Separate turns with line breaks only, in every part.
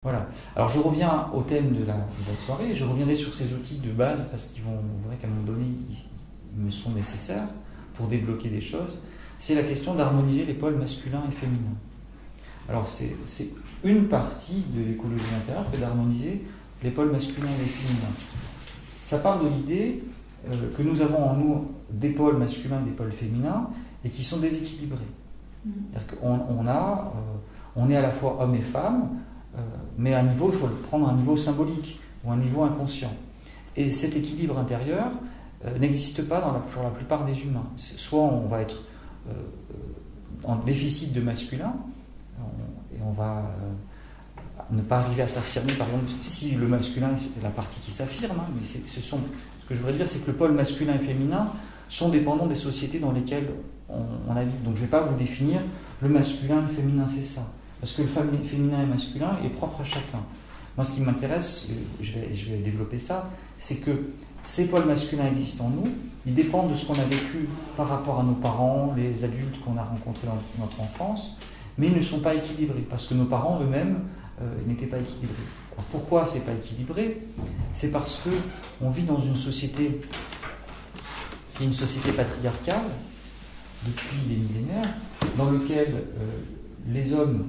Voilà. Alors je reviens au thème de la soirée, je reviendrai sur ces outils de base parce qu'ils vont, vous verrez qu'à un moment donné, ils me sont nécessaires pour débloquer des choses. C'est la question d'harmoniser les pôles masculins et féminins. Alors c'est une partie de l'écologie intérieure que d'harmoniser les pôles masculins et féminins. Ça part de l'idée que nous avons en nous des pôles masculins et des pôles féminins et qui sont déséquilibrés. C'est-à-dire qu'on est à la fois homme et femme, mais à un niveau, il faut le prendre à un niveau symbolique ou un niveau inconscient. Et cet équilibre intérieur n'existe pas pour la plupart des humains. Soit on va être en déficit de masculin, et on va ne pas arriver à s'affirmer, par exemple, si le masculin est la partie qui s'affirme, mais ce que je voudrais dire, c'est que le pôle masculin et féminin sont dépendants des sociétés dans lesquelles on habite. Donc je ne vais pas vous définir le masculin, le féminin, c'est ça. Parce que le féminin et masculin est propre à chacun. Moi, ce qui m'intéresse, je vais développer ça, c'est que ces pôles masculins existent en nous, ils dépendent de ce qu'on a vécu par rapport à nos parents, les adultes qu'on a rencontrés dans notre enfance, mais ils ne sont pas équilibrés, parce que nos parents eux-mêmes n'étaient pas équilibrés. Alors, pourquoi c'est pas équilibré ? C'est parce qu'on vit dans une société qui est une société patriarcale, depuis des millénaires, dans lequel les hommes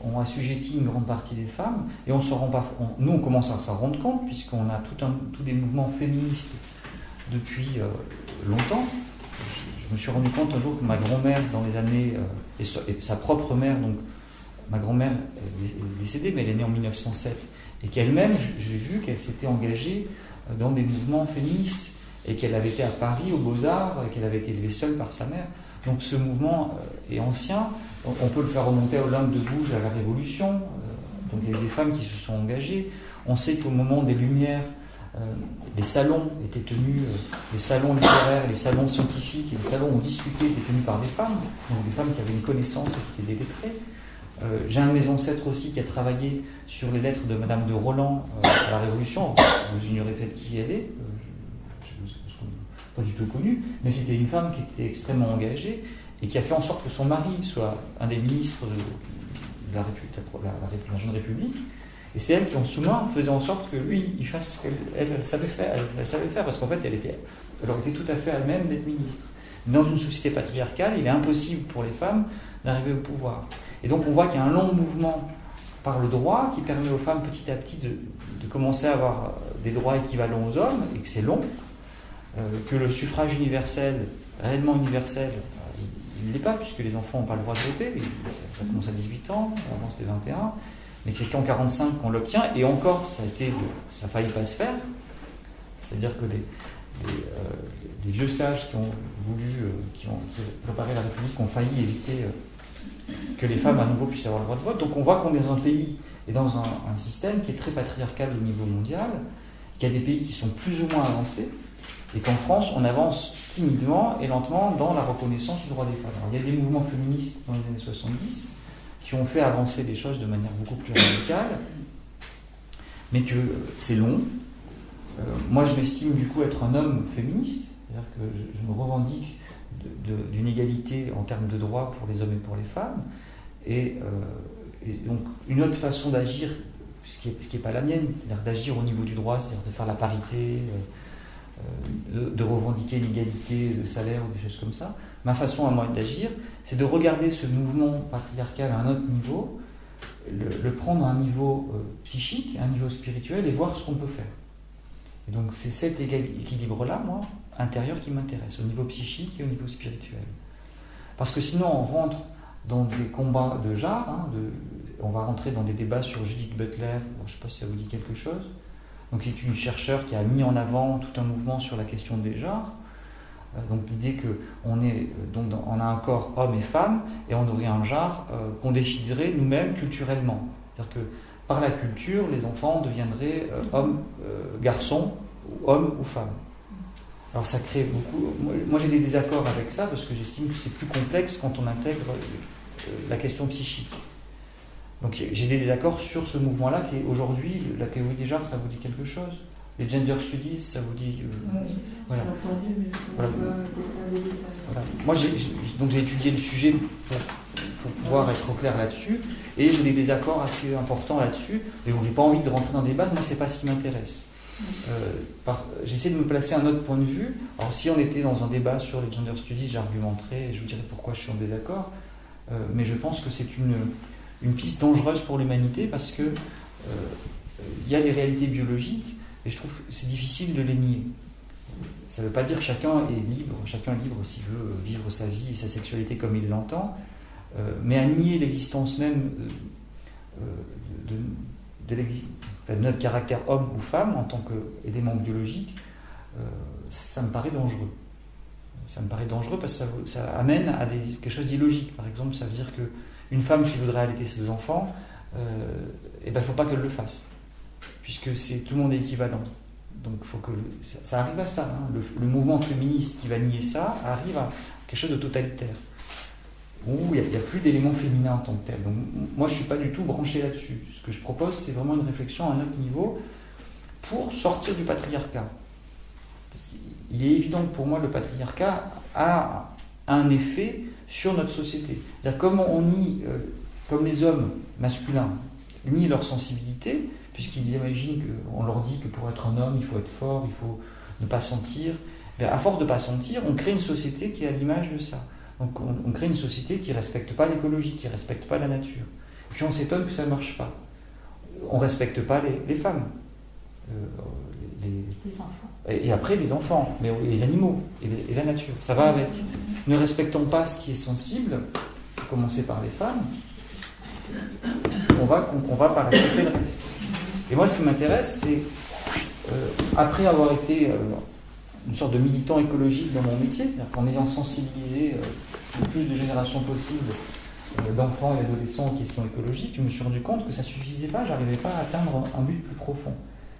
ont assujetti une grande partie des femmes, et nous on commence à s'en rendre compte, puisqu'on a tous des mouvements féministes depuis longtemps. Je me suis rendu compte un jour que ma grand-mère, dans les années, et sa propre mère, donc ma grand-mère est décédée, mais elle est née en 1907, et qu'elle-même, j'ai vu qu'elle s'était engagée dans des mouvements féministes, et qu'elle avait été à Paris, aux Beaux-Arts, et qu'elle avait été élevée seule par sa mère. Donc ce mouvement est ancien, on peut le faire remonter au Olympe de Gouges à la Révolution, donc il y a des femmes qui se sont engagées. On sait qu'au moment des Lumières, les salons étaient tenus, les salons littéraires, les salons scientifiques, et les salons où on discutait étaient tenus par des femmes, donc des femmes qui avaient une connaissance et qui étaient lettrées. J'ai un de mes ancêtres aussi qui a travaillé sur les lettres de Madame de Roland à la Révolution, vous ignorez peut-être qui elle est, pas du tout connue, mais c'était une femme qui était extrêmement engagée et qui a fait en sorte que son mari soit un des ministres de la Jeune République. Et c'est elle qui, en sous-main, faisait en sorte que lui, il fasse ce qu'elle savait faire. Elle savait faire parce qu'en fait, elle aurait été tout à fait elle-même d'être ministre. Dans une société patriarcale, il est impossible pour les femmes d'arriver au pouvoir. Et donc, on voit qu'il y a un long mouvement par le droit qui permet aux femmes petit à petit de commencer à avoir des droits équivalents aux hommes, et que c'est long. Que le suffrage universel, réellement universel, il ne l'est pas, puisque les enfants n'ont pas le droit de voter, ça commence à 18 ans, avant c'était 21, mais c'est qu'en 45 qu'on l'obtient, et encore, ça a failli pas se faire, c'est-à-dire que des vieux sages qui ont préparé la République ont failli éviter que les femmes à nouveau puissent avoir le droit de vote. Donc on voit qu'on est dans un pays et dans un système qui est très patriarcal au niveau mondial, qu'il y a des pays qui sont plus ou moins avancés, et qu'en France, on avance timidement et lentement dans la reconnaissance du droit des femmes. Alors, il y a des mouvements féministes dans les années 70 qui ont fait avancer les choses de manière beaucoup plus radicale, mais que c'est long. Moi, je m'estime du coup être un homme féministe, c'est-à-dire que je me revendique d'une égalité en termes de droits pour les hommes et pour les femmes, et donc une autre façon d'agir, ce qui n'est pas la mienne, c'est-à-dire d'agir au niveau du droit, c'est-à-dire de faire la parité, de revendiquer l'égalité de salaire ou des choses comme ça. Ma façon à moi d'agir, c'est de regarder ce mouvement patriarcal à un autre niveau, le prendre à un niveau psychique, à un niveau spirituel, et voir ce qu'on peut faire. Et donc c'est cet équilibre-là, moi, intérieur, qui m'intéresse, au niveau psychique et au niveau spirituel. Parce que sinon on rentre dans des combats de genre, on va rentrer dans des débats sur Judith Butler, je ne sais pas si ça vous dit quelque chose, donc qui est une chercheure qui a mis en avant tout un mouvement sur la question des genres. Donc l'idée qu'on a un corps homme et femme, et on aurait un genre qu'on déciderait nous-mêmes culturellement. C'est-à-dire que par la culture, les enfants deviendraient hommes, garçons, ou hommes ou femmes. Alors ça crée beaucoup... Moi j'ai des désaccords avec ça, parce que j'estime que c'est plus complexe quand on intègre la question psychique. Donc j'ai des désaccords sur ce mouvement-là qui est aujourd'hui, la théorie des genres, ça vous dit quelque chose ? Les gender studies, ça vous dit...
Oui,
voilà.
j'ai entendu, mais je ne connais pas les détails.
Voilà. Moi j'ai étudié le sujet pour pouvoir être au clair là-dessus, Et j'ai des désaccords assez importants là-dessus, et donc j'ai pas envie de rentrer dans des débats, moi c'est pas ce qui m'intéresse. J'essaie de me placer à un autre point de vue. Alors si on était dans un débat sur les gender studies, j'argumenterais et je vous dirais pourquoi je suis en désaccord, mais je pense que c'est une piste dangereuse pour l'humanité parce que il y a des réalités biologiques et je trouve que c'est difficile de les nier. Ça ne veut pas dire que chacun est libre s'il veut vivre sa vie et sa sexualité comme il l'entend, mais à nier l'existence même de notre caractère homme ou femme en tant qu'élément biologique, ça me paraît dangereux. Ça me paraît dangereux parce que ça amène à quelque chose d'illogique. Par exemple, ça veut dire qu'une femme qui voudrait allaiter ses enfants, il ne faut pas qu'elle le fasse, puisque tout le monde est équivalent. Donc il faut que ça arrive à ça. Hein. Le mouvement féministe qui va nier ça arrive à quelque chose de totalitaire, où il n'y a plus d'éléments féminins en tant que tel. Donc moi je ne suis pas du tout branché là-dessus. Ce que je propose, c'est vraiment une réflexion à un autre niveau pour sortir du patriarcat. Parce qu'il est évident que pour moi le patriarcat a un effet sur notre société. C'est-à-dire comme les hommes masculins nient leur sensibilité, puisqu'ils imaginent qu'on leur dit que pour être un homme, il faut être fort, il faut ne pas sentir. À force de ne pas sentir, on crée une société qui est à l'image de ça. Donc on crée une société qui ne respecte pas l'écologie, qui ne respecte pas la nature. Et puis on s'étonne que ça ne marche pas. On ne respecte pas les femmes.
Les enfants.
Et après les enfants, mais les animaux et la nature. Ça va avec. Ne respectons pas ce qui est sensible, à commencer par les femmes, on va pas respecter le reste. Et moi, ce qui m'intéresse, c'est, après avoir été une sorte de militant écologique dans mon métier, c'est-à-dire qu'en ayant sensibilisé le plus de générations possibles d'enfants et d'adolescents aux questions écologiques, je me suis rendu compte que ça ne suffisait pas, j'arrivais pas à atteindre un but plus profond.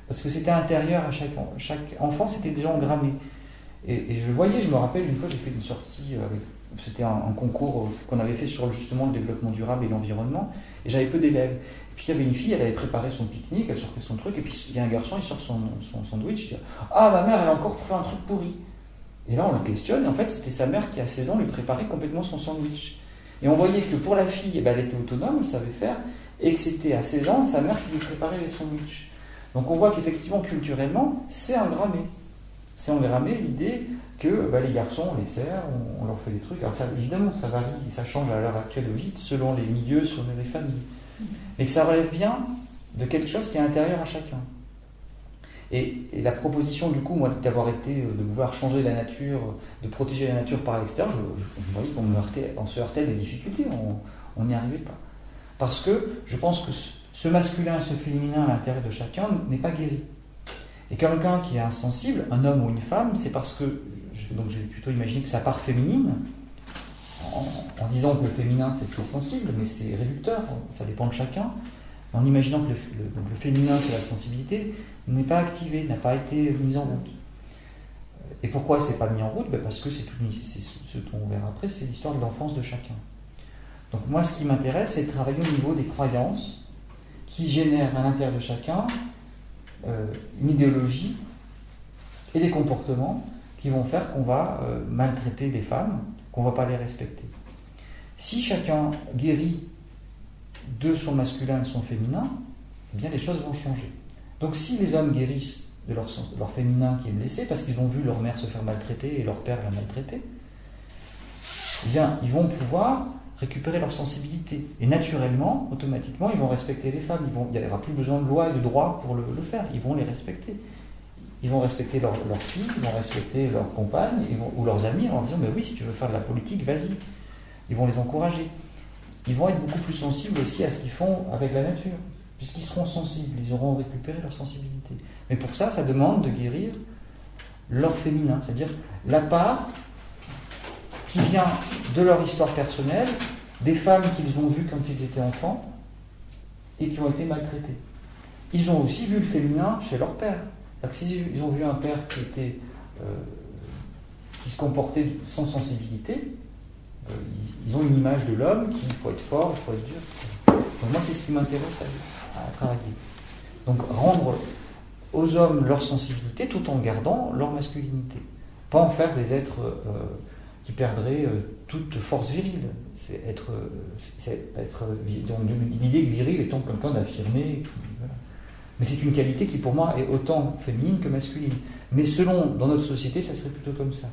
Parce que c'était intérieur à chaque enfant, c'était déjà engrammé. Et je me rappelle, une fois, j'ai fait une sortie, c'était un concours qu'on avait fait sur justement le développement durable et l'environnement, et j'avais peu d'élèves. Puis il y avait une fille, elle avait préparé son pique-nique, elle sortait son truc, et puis il y a un garçon, il sort son sandwich, il dit « Ah, ma mère, elle a encore fait un truc pourri !» Et là, on le questionne, et en fait, c'était sa mère qui, à 16 ans, lui préparait complètement son sandwich. Et on voyait que pour la fille, elle était autonome, elle savait faire, et que c'était à 16 ans, sa mère qui lui préparait les sandwichs. Donc on voit qu'effectivement, culturellement, c'est engrammé. C'est engrammé l'idée que les garçons, on les sert, on leur fait des trucs. Alors ça, évidemment, ça varie, ça change à l'heure actuelle vite, selon les milieux, selon les familles. Mais que ça relève bien de quelque chose qui est intérieur à chacun. Et la proposition, du coup, moi, d'avoir été, de vouloir changer la nature, de protéger la nature par l'extérieur, je voyais qu'on se heurtait à des difficultés, on n'y arrivait pas. Parce que je pense que ce masculin, ce féminin à l'intérieur de chacun n'est pas guéri. Et quelqu'un qui est insensible, un homme ou une femme, c'est parce que, donc j'ai plutôt imaginé que sa part féminine, en disant que le féminin c'est sensible, mais c'est réducteur, ça dépend de chacun, en imaginant que le féminin c'est la sensibilité, n'est pas activé, n'a pas été mis en route. Et pourquoi c'est pas mis en route? Parce que c'est ce dont on verra après, c'est l'histoire de l'enfance de chacun. Donc moi ce qui m'intéresse, c'est de travailler au niveau des croyances qui génèrent à l'intérieur de chacun une idéologie et des comportements qui vont faire qu'on va maltraiter les femmes, qu'on ne va pas les respecter. Si chacun guérit de son masculin et de son féminin, eh bien les choses vont changer. Donc si les hommes guérissent de leur féminin qui est blessé, parce qu'ils ont vu leur mère se faire maltraiter et leur père la maltraiter, eh bien ils vont pouvoir récupérer leur sensibilité. Et naturellement, automatiquement, ils vont respecter les femmes. Il n'y aura plus besoin de loi et de droit pour le faire. Ils vont les respecter. Ils vont respecter leurs filles, ils vont respecter leurs compagnes ou leurs amis en disant « oui, si tu veux faire de la politique, vas-y ». Ils vont les encourager. Ils vont être beaucoup plus sensibles aussi à ce qu'ils font avec la nature, puisqu'ils seront sensibles, ils auront récupéré leur sensibilité. Mais pour ça, ça demande de guérir leur féminin, c'est-à-dire la part qui vient de leur histoire personnelle, des femmes qu'ils ont vues quand ils étaient enfants et qui ont été maltraitées. Ils ont aussi vu le féminin chez leur père. S'ils ont vu un père qui se comportait sans sensibilité, ils ont une image de l'homme qui faut être fort, il faut être dur. Donc moi, c'est ce qui m'intéresse à travailler. Donc rendre aux hommes leur sensibilité tout en gardant leur masculinité. Pas en faire des êtres qui perdrait toute force virile. L'idée que viril étant quelqu'un d'affirmé. Voilà. Mais c'est une qualité qui pour moi est autant féminine que masculine. Mais dans notre société, ça serait plutôt comme ça.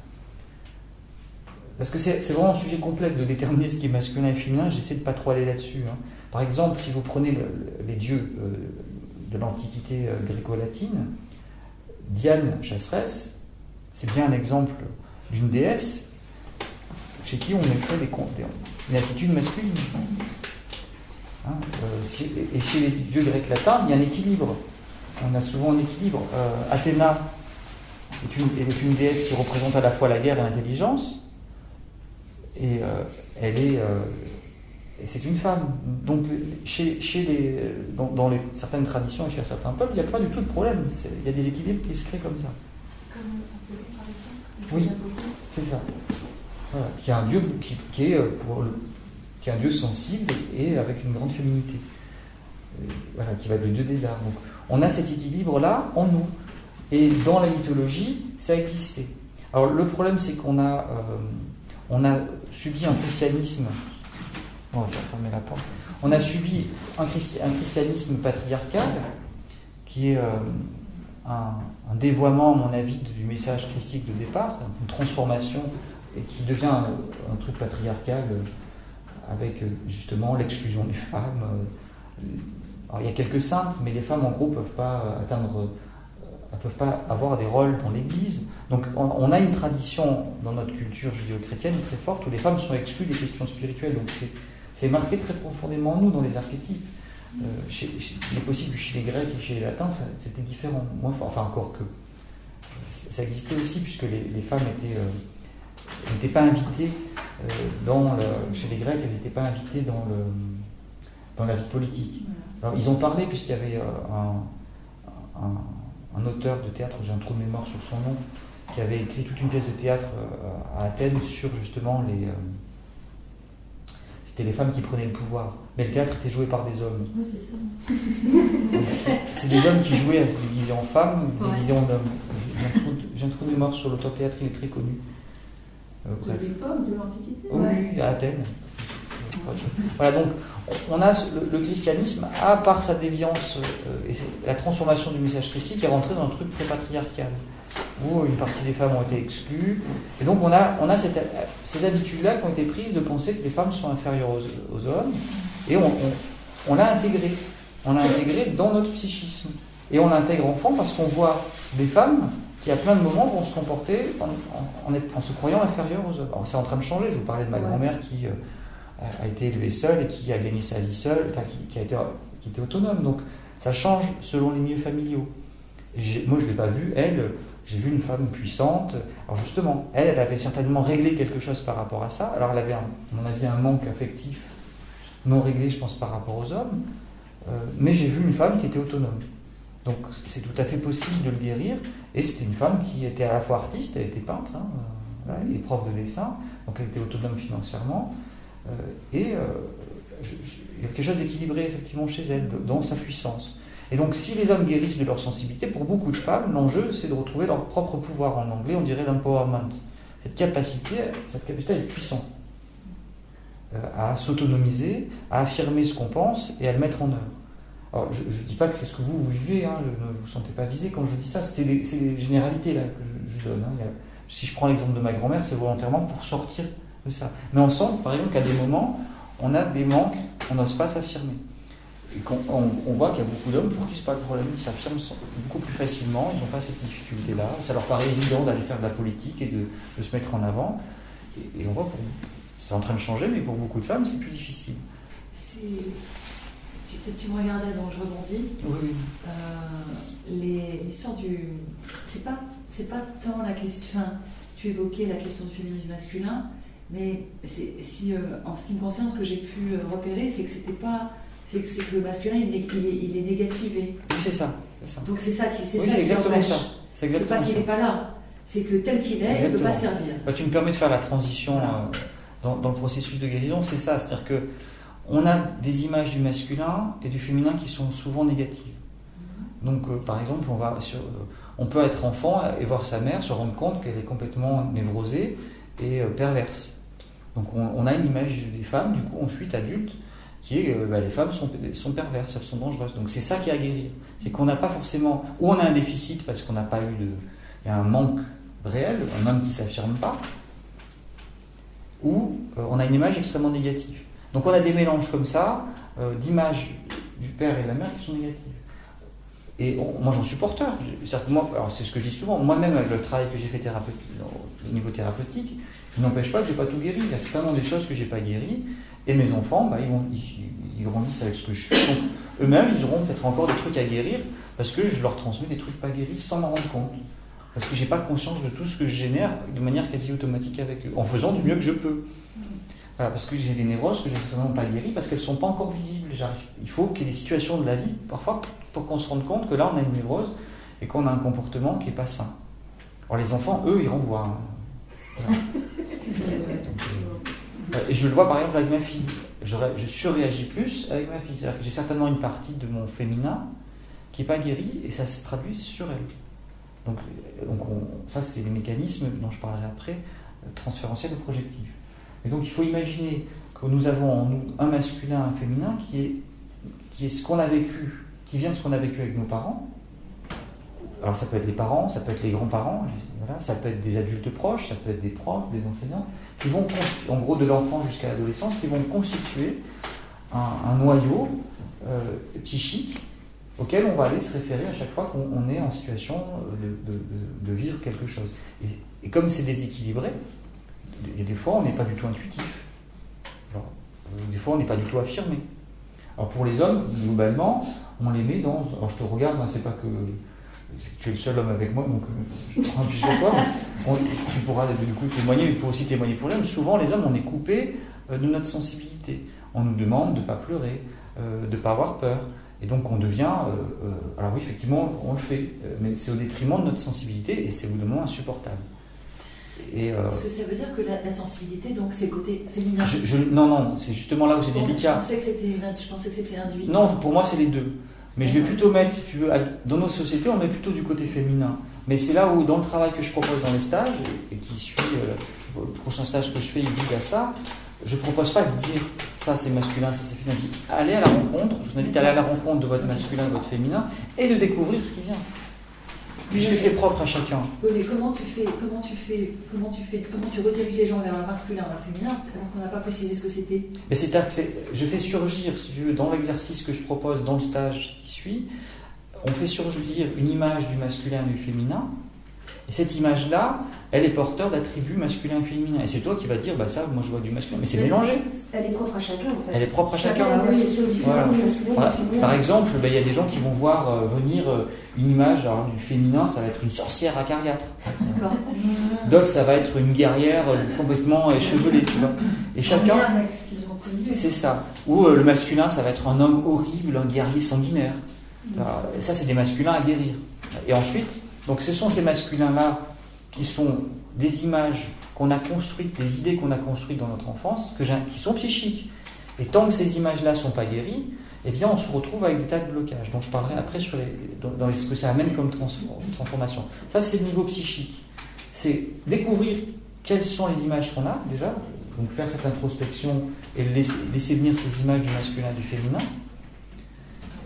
Parce que c'est vraiment un sujet complexe de déterminer ce qui est masculin et féminin, j'essaie de ne pas trop aller là-dessus. Par exemple, si vous prenez les dieux de l'Antiquité gréco-latine, Diane chasseresse, c'est bien un exemple d'une déesse chez qui on mettrait une attitude masculine. Et chez les dieux grecs latins, il y a un équilibre. On a souvent un équilibre. Athéna est une déesse qui représente à la fois la guerre et l'intelligence, et c'est une femme. Donc, dans certaines traditions et chez certains peuples, il n'y a pas du tout de problème. Il y a des équilibres qui se créent comme ça.
Comme Apollo, par exemple.
Oui, c'est ça. Voilà. Qui est un dieu qui est un dieu sensible et avec une grande féminité. Voilà, qui va être le dieu des arts. Donc, on a cet équilibre-là en nous. Et dans la mythologie, ça a existé. Alors, le problème, c'est qu'on a subi un christianisme. On va fermer la porte. On a subi un christianisme patriarcal qui est un dévoiement, à mon avis, du message christique de départ, une transformation, et qui devient un truc patriarcal avec justement l'exclusion des femmes. Alors, il y a quelques saintes, mais les femmes en gros ne peuvent pas peuvent pas avoir des rôles dans l'Église. Donc on a une tradition dans notre culture judéo-chrétienne très forte où les femmes sont exclues des questions spirituelles. Donc c'est marqué très profondément en nous, dans les archétypes. Il est possible que chez les Grecs et chez les Latins, c'était différent. Enfin, encore que. Ça existait aussi, puisque les femmes n'étaient pas invitées chez les Grecs, elles n'étaient pas invitées dans la vie politique. Alors, ils ont parlé, puisqu'il y avait un auteur de théâtre, j'ai un trou de mémoire sur son nom, qui avait écrit toute une pièce de théâtre à Athènes sur justement c'était les femmes qui prenaient le pouvoir. Mais le théâtre était joué par des hommes.
Oui, c'est ça.
C'est des hommes qui jouaient à se déguiser en femmes, déguisés en hommes. J'ai un trou de mémoire sur l'auteur de théâtre, il est très connu.
De l'époque, de l'Antiquité.
Oui, à Athènes. Voilà, donc on a le christianisme, à part sa déviance et la transformation du message christique, est rentré dans un truc très patriarcal, où une partie des femmes ont été exclues. Et donc on a ces habitudes-là qui ont été prises de penser que les femmes sont inférieures aux hommes, et on l'a intégré. On l'a intégré dans notre psychisme. Et on l'intègre enfant parce qu'on voit des femmes qui, à plein de moments, vont se comporter en se croyant inférieures aux hommes. Alors c'est en train de changer. Je vous parlais de ma grand-mère qui a été élevée seule et qui a gagné sa vie seule, enfin qui était autonome. Donc ça change selon les milieux familiaux. Moi je ne l'ai pas vue, j'ai vu une femme puissante. Alors justement, elle avait certainement réglé quelque chose par rapport à ça. Alors elle avait, à mon avis, un manque affectif non réglé, je pense, par rapport aux hommes. Mais j'ai vu une femme qui était autonome. Donc c'est tout à fait possible de le guérir. Et c'était une femme qui était à la fois artiste, elle était peintre, elle est prof de dessin, donc elle était autonome financièrement. Il y a quelque chose d'équilibré effectivement chez elle, dans sa puissance. Et donc si les hommes guérissent de leur sensibilité, pour beaucoup de femmes, l'enjeu c'est de retrouver leur propre pouvoir. En anglais on dirait l'empowerment. Cette capacité à être puissant, à s'autonomiser, à affirmer ce qu'on pense et à le mettre en œuvre. Alors je ne dis pas que c'est ce que vous vivez, ne vous sentez pas visé quand je dis ça, c'est les généralités là, que je donne. Si je prends l'exemple de ma grand-mère, c'est volontairement pour sortir de ça. Mais on sent par exemple qu'à des moments, on a des manques, on n'ose pas s'affirmer. Et on voit qu'il y a beaucoup d'hommes pour qui c'est pas le problème, ils s'affirment beaucoup plus facilement, ils n'ont pas cette difficulté-là, ça leur paraît évident d'aller faire de la politique et de se mettre en avant. Et on voit que c'est en train de changer, mais pour beaucoup de femmes, c'est plus difficile.
Tu me regardais, donc je rebondis.
Oui.
L'histoire du... C'est pas tant la question... Enfin, tu évoquais la question du féminin et du masculin, mais en ce qui me concerne, ce que j'ai pu repérer, c'est que c'était pas... C'est que le masculin, il est négativé.
Oui, c'est ça.
Donc c'est ça qui
c'est exactement ça.
C'est pas qu'il n'est pas là. C'est que tel qu'il est, il ne peut pas servir.
Tu me permets de faire la transition dans le processus de guérison, c'est ça. C'est-à-dire que on a des images du masculin et du féminin qui sont souvent négatives. Donc, par exemple, on peut être enfant et voir sa mère, se rendre compte qu'elle est complètement névrosée et perverse. Donc on a une image des femmes, du coup ensuite adultes, qui est les femmes sont perverses, elles sont dangereuses. Donc c'est ça qui est à guérir. C'est qu'on n'a pas forcément, ou on a un déficit parce qu'on n'a pas eu il y a un manque réel, un homme qui ne s'affirme pas, ou on a une image extrêmement négative. Donc on a des mélanges comme ça, d'images du père et de la mère qui sont négatives. Et moi j'en suis porteur. Alors c'est ce que je dis souvent. Moi-même, avec le travail que j'ai fait au niveau thérapeutique, il n'empêche pas que je n'ai pas tout guéri. Il y a certainement des choses que je n'ai pas guéries. Et mes enfants, ils grandissent avec ce que je suis. Donc eux-mêmes, ils auront peut-être encore des trucs à guérir parce que je leur transmets des trucs pas guéris sans m'en rendre compte. Parce que je n'ai pas conscience de tout ce que je génère de manière quasi automatique avec eux, en faisant du mieux que je peux. Voilà, parce que j'ai des névroses que je n'ai certainement pas guéries parce qu'elles ne sont pas encore visibles. Il faut qu'il y ait des situations de la vie, parfois, pour qu'on se rende compte que là, on a une névrose et qu'on a un comportement qui n'est pas sain. Alors les enfants, eux, ils renvoient. Voilà. Et je le vois par exemple avec ma fille. Je surréagis plus avec ma fille. C'est-à-dire que j'ai certainement une partie de mon féminin qui n'est pas guérie et ça se traduit sur elle. Donc ça, c'est les mécanismes dont je parlerai après, transférentiels et projectifs. Et donc il faut imaginer que nous avons en nous un masculin, un féminin qui est ce qu'on a vécu, qui vient de ce qu'on a vécu avec nos parents. Alors ça peut être les parents, ça peut être les grands-parents, voilà, ça peut être des adultes proches, ça peut être des profs, des enseignants, qui vont, en gros de l'enfant jusqu'à l'adolescence, qui vont constituer un noyau psychique auquel on va aller se référer à chaque fois qu'on est en situation de vivre quelque chose. Et comme c'est déséquilibré, il y a des fois on n'est pas du tout intuitif. Alors, des fois on n'est pas du tout affirmé. Alors pour les hommes, globalement, on les met dans... Alors je te regarde, hein, c'est pas que tu es le seul homme avec moi, donc je prends un peu sur toi. Tu pourras du coup témoigner, mais tu peux aussi témoigner pour les hommes. Souvent les hommes, on est coupés de notre sensibilité. On nous demande de ne pas pleurer, de ne pas avoir peur. Et donc on devient... alors oui, effectivement, on le fait, mais c'est au détriment de notre sensibilité et c'est au bout d'un moment insupportable.
Est-ce que ça veut dire que la sensibilité, donc c'est le côté féminin?
Non, c'est justement là où c'est délicat.
Je pensais que c'était induit.
Non, pour moi c'est les deux. Mais je vais plutôt mettre, si tu veux, dans nos sociétés, on met plutôt du côté féminin. Mais c'est là où, dans le travail que je propose dans les stages, et qui suit le prochain stage que je fais, il vise à ça, je ne propose pas de dire ça c'est masculin, ça c'est féminin. Allez à la rencontre, je vous invite à aller à la rencontre de votre masculin, de votre féminin, et de découvrir ce qui vient. Puisque c'est propre à chacun.
Oui, mais comment tu rediriges les gens vers un masculin ou un féminin alors qu'on n'a pas précisé ce que c'était?
Mais c'est-à-dire que je fais surgir, si tu veux, dans l'exercice que je propose, dans le stage qui suit, on fait surgir une image du masculin et du féminin. Et cette image-là, elle est porteur d'attributs masculins et féminins. Et c'est toi qui vas dire, bah ça, moi je vois du masculin. Mais c'est mélangé.
Elle est propre à chacun, en fait.
Elle est propre à chacun.
Voilà.
Par exemple, il y a des gens qui vont voir venir une image du féminin, ça va être une sorcière acariâtre. D'autres, ça va être une guerrière complètement échevelée, tu vois. Et chacun, c'est ça. Ou le masculin, ça va être un homme horrible, un guerrier sanguinaire. Et ça, c'est des masculins à guérir. Et ensuite, donc ce sont ces masculins-là qui sont des images qu'on a construites, des idées qu'on a construites dans notre enfance, qui sont psychiques. Et tant que ces images-là ne sont pas guéries, eh bien on se retrouve avec des tas de blocages, dont je parlerai après dans ce que ça amène comme transformation. Ça, c'est le niveau psychique. C'est découvrir quelles sont les images qu'on a, déjà, donc faire cette introspection et laisser venir ces images du masculin et du féminin,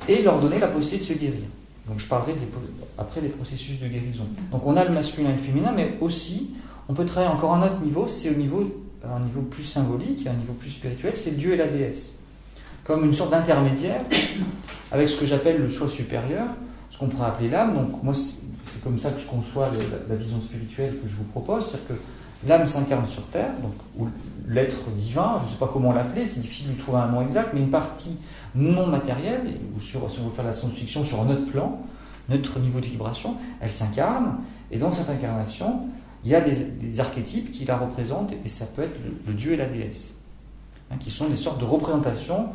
et leur donner la possibilité de se guérir. Donc je parlerai après des processus de guérison. Donc on a le masculin et le féminin, mais aussi, on peut travailler encore un autre niveau, c'est un niveau plus symbolique, un niveau plus spirituel, c'est le Dieu et la déesse. Comme une sorte d'intermédiaire, avec ce que j'appelle le soi supérieur, ce qu'on pourrait appeler l'âme. Donc moi, c'est comme ça que je conçois la vision spirituelle que je vous propose, c'est-à-dire que l'âme s'incarne sur Terre, donc, ou l'être divin, je ne sais pas comment l'appeler, c'est difficile de trouver un nom exact, mais une partie non matérielle, ou si on veut faire la science-fiction sur un autre plan, notre niveau de vibration, elle s'incarne, et dans cette incarnation, il y a des archétypes qui la représentent, et ça peut être le Dieu et la déesse, qui sont des sortes de représentations,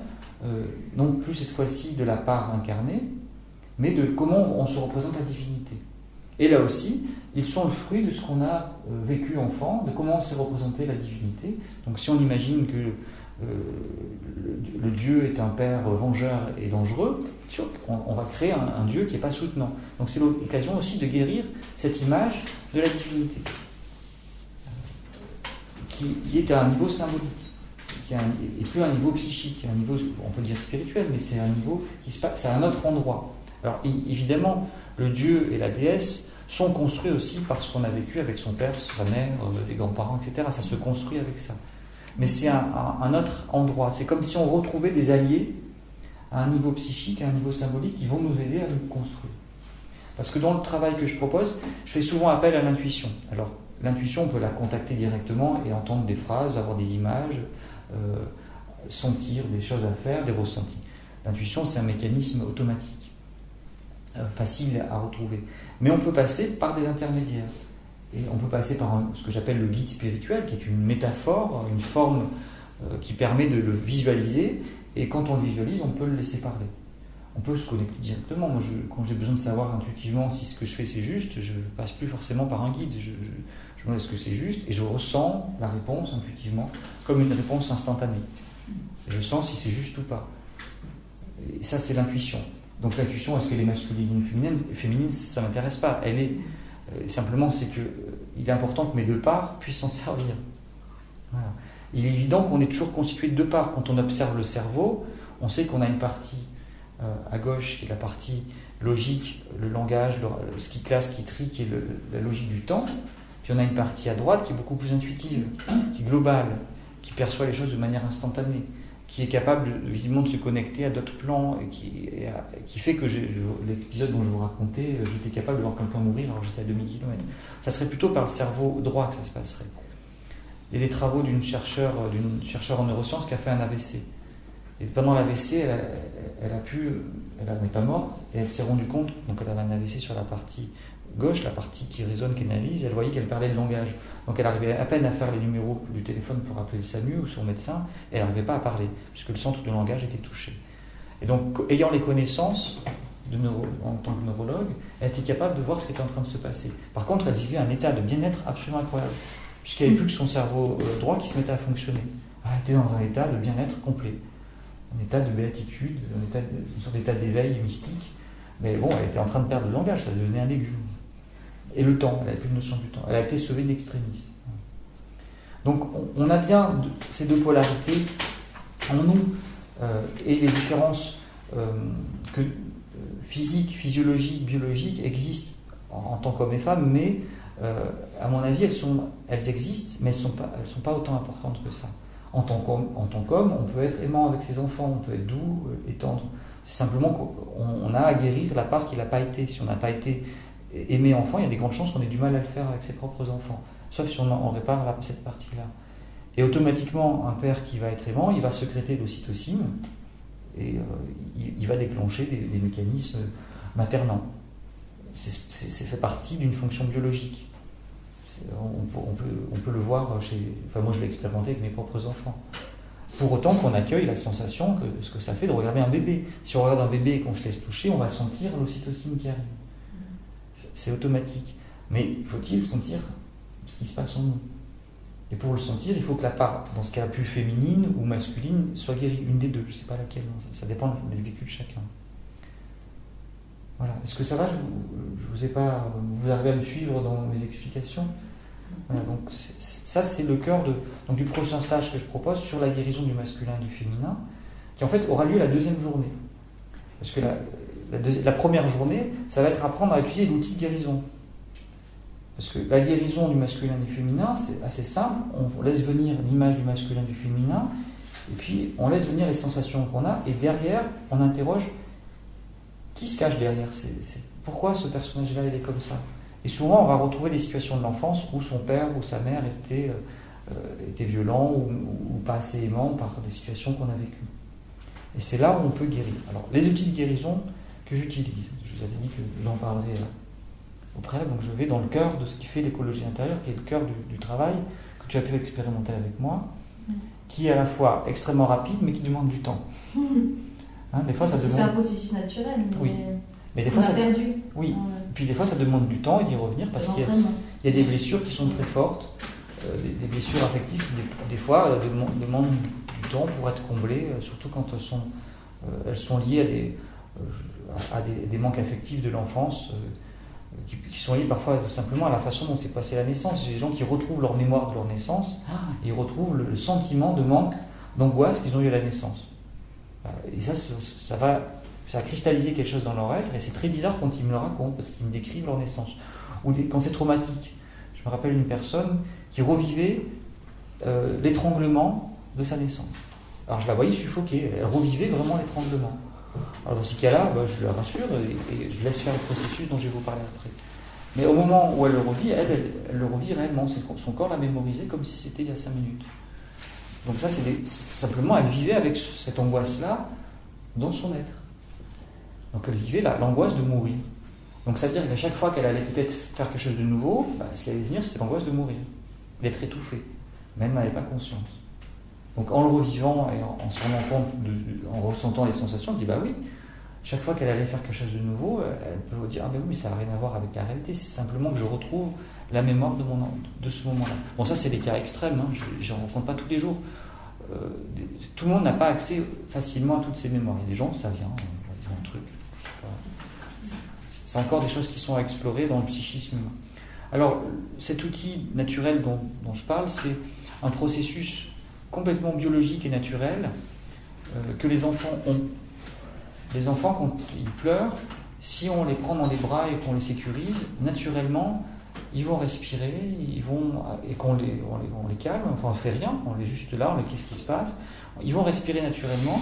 non plus cette fois-ci de la part incarnée, mais de comment on se représente la divinité. Et là aussi, ils sont le fruit de ce qu'on a vécu enfant, de comment s'est représentée la divinité. Donc si on imagine que le Dieu est un père vengeur et dangereux, on va créer un Dieu qui n'est pas soutenant. Donc c'est l'occasion aussi de guérir cette image de la divinité. qui est à un niveau symbolique, et plus un niveau psychique, un niveau, on peut dire spirituel, mais c'est un niveau qui se passe à un autre endroit. Alors évidemment, le dieu et la déesse sont construits aussi par ce qu'on a vécu avec son père, sa mère, les grands-parents, etc. Ça se construit avec ça. Mais c'est un autre endroit. C'est comme si on retrouvait des alliés à un niveau psychique, à un niveau symbolique, qui vont nous aider à nous construire. Parce que dans le travail que je propose, je fais souvent appel à l'intuition. Alors, l'intuition, on peut la contacter directement et entendre des phrases, avoir des images, sentir des choses à faire, des ressentis. L'intuition, c'est un mécanisme automatique, facile à retrouver. Mais on peut passer par des intermédiaires. Et on peut passer par ce que j'appelle le guide spirituel, qui est une métaphore, une forme qui permet de le visualiser. Et quand on le visualise, on peut le laisser parler. On peut se connecter directement. Moi, quand j'ai besoin de savoir intuitivement si ce que je fais c'est juste, je ne passe plus forcément par un guide. Je me demande est-ce que c'est juste et je ressens la réponse intuitivement comme une réponse instantanée. Et je sens si c'est juste ou pas. Et ça, c'est l'intuition. Donc l'intuition, est-ce qu'elle est masculine ou féminine, ça ne m'intéresse pas. Elle est simplement, c'est qu'il est important que mes deux parts puissent s'en servir. Voilà. Il est évident qu'on est toujours constitué de deux parts. Quand on observe le cerveau, on sait qu'on a une partie à gauche qui est la partie logique, le langage, ce qui classe, ce qui trie, qui est la logique du temps. Puis on a une partie à droite qui est beaucoup plus intuitive, qui est globale, qui perçoit les choses de manière instantanée, qui est capable visiblement de se connecter à d'autres plans, et qui fait que l'épisode dont je vous racontais, j'étais capable de voir quelqu'un mourir alors que j'étais à 2000 km. Ça serait plutôt par le cerveau droit que ça se passerait. Il y a des travaux d'une chercheure en neurosciences qui a fait un AVC. Et pendant l'AVC, elle n'est pas morte, et elle s'est rendue compte, donc elle avait un AVC sur la partie gauche, la partie qui résonne, qui analyse, elle voyait qu'elle perdait le langage. Donc elle arrivait à peine à faire les numéros du téléphone pour appeler le SAMU ou son médecin, et elle n'arrivait pas à parler, puisque le centre de langage était touché. Et donc, ayant les connaissances en tant que neurologue, elle était capable de voir ce qui était en train de se passer. Par contre, elle vivait un état de bien-être absolument incroyable, puisqu'il n'y avait plus que son cerveau droit qui se mettait à fonctionner. Elle était dans un état de bien-être complet. Un état de béatitude, une sorte d'état d'éveil mystique. Mais bon, elle était en train de perdre le langage, ça devenait un légume. Et le temps, elle n'avait plus de notion du temps. Elle a été sauvée d'extrémis. Donc on a bien ces deux polarités en nous, et les différences physiques, physiologiques, biologiques existent en tant qu'hommes et femmes, mais à mon avis, elles existent, mais elles ne sont pas autant importantes que ça. En tant qu'homme, on peut être aimant avec ses enfants, on peut être doux et tendre. C'est simplement qu'on a à guérir la part qui n'a pas été. Si on n'a pas été aimé enfant, il y a des grandes chances qu'on ait du mal à le faire avec ses propres enfants. Sauf si on répare cette partie-là. Et automatiquement, un père qui va être aimant, il va sécréter l'ocytocine et il va déclencher des mécanismes maternants. C'est fait partie d'une fonction biologique. On peut le voir moi je l'ai expérimenté avec mes propres enfants. Pour autant qu'on accueille la sensation que ce que ça fait de regarder un bébé. Si on regarde un bébé et qu'on se laisse toucher, on va sentir l'ocytocine qui arrive. C'est automatique. Mais faut-il sentir ce qui se passe en nous? Et pour le sentir, il faut que la part, dans ce cas plus féminine ou masculine, soit guérie. Une des deux, je ne sais pas laquelle. Ça dépend du vécu de chacun. Voilà. Est-ce que ça va? Vous arrivez à me suivre dans mes explications? Voilà, donc ça c'est le cœur du prochain stage que je propose sur la guérison du masculin et du féminin, qui en fait aura lieu la deuxième journée. Parce que la première journée, ça va être apprendre à utiliser l'outil de guérison. Parce que la guérison du masculin et du féminin, c'est assez simple. On laisse venir l'image du masculin et du féminin, et puis on laisse venir les sensations qu'on a, et derrière, on interroge qui se cache derrière. Pourquoi ce personnage-là, il est comme ça? Et souvent, on va retrouver des situations de l'enfance où son père ou sa mère était violent ou pas assez aimant par des situations qu'on a vécues. Et c'est là où on peut guérir. Alors, les outils de guérison que j'utilise, je vous avais dit que j'en parlerai au préalable, donc je vais dans le cœur de ce qui fait l'écologie intérieure, qui est le cœur du travail que tu as pu expérimenter avec moi, qui est à la fois extrêmement rapide, mais qui demande du temps. Des fois, ça demande...
C'est un processus naturel, mais...
Oui. Mais des fois,
on a perdu.
Oui. Puis des fois, ça demande du temps et d'y revenir parce qu'il y a des blessures qui sont très fortes, des blessures affectives qui, des fois, demandent du temps pour être comblées, surtout quand elles sont liées à des manques affectifs de l'enfance qui sont liées parfois tout simplement à la façon dont s'est passée la naissance. J'ai des gens qui retrouvent leur mémoire de leur naissance, et ils retrouvent le sentiment de manque, d'angoisse qu'ils ont eu à la naissance. Et ça va cristalliser quelque chose dans leur être, et c'est très bizarre quand ils me le racontent, parce qu'ils me décrivent leur naissance. Ou quand c'est traumatique. Je me rappelle une personne qui revivait l'étranglement de sa naissance. Alors je la voyais suffoquer, elle revivait vraiment l'étranglement. Alors dans ces cas-là, je la rassure et je laisse faire le processus dont je vais vous parler après. Mais au moment où elle le revit, elle le revit réellement. Son corps l'a mémorisé comme si c'était il y a 5 minutes. Donc ça, simplement, elle vivait avec cette angoisse-là dans son être. Donc elle vivait l'angoisse de mourir. Donc ça veut dire qu'à chaque fois qu'elle allait peut-être faire quelque chose de nouveau, ce qui allait venir, c'était l'angoisse de mourir, d'être étouffée. Mais elle n'en avait pas conscience. Donc en le revivant et en se rendant compte, en ressentant les sensations, elle dit oui, chaque fois qu'elle allait faire quelque chose de nouveau, elle peut vous dire oui, mais ça n'a rien à voir avec la réalité, c'est simplement que je retrouve la mémoire de ce moment-là. Bon, ça c'est des cas extrêmes, je n'en rencontre pas tous les jours. Tout le monde n'a pas accès facilement à toutes ces mémoires. Il y a des gens, ça vient, ils ont un truc, je sais pas. C'est encore des choses qui sont à explorer dans le psychisme humain. Alors, cet outil naturel dont je parle, c'est un processus complètement biologique et naturel que les enfants ont. Les enfants, quand ils pleurent, si on les prend dans les bras et qu'on les sécurise, naturellement, ils vont respirer, et qu'on les calme, enfin on ne fait rien, on est juste là, qu'est-ce qui se passe? Ils vont respirer naturellement,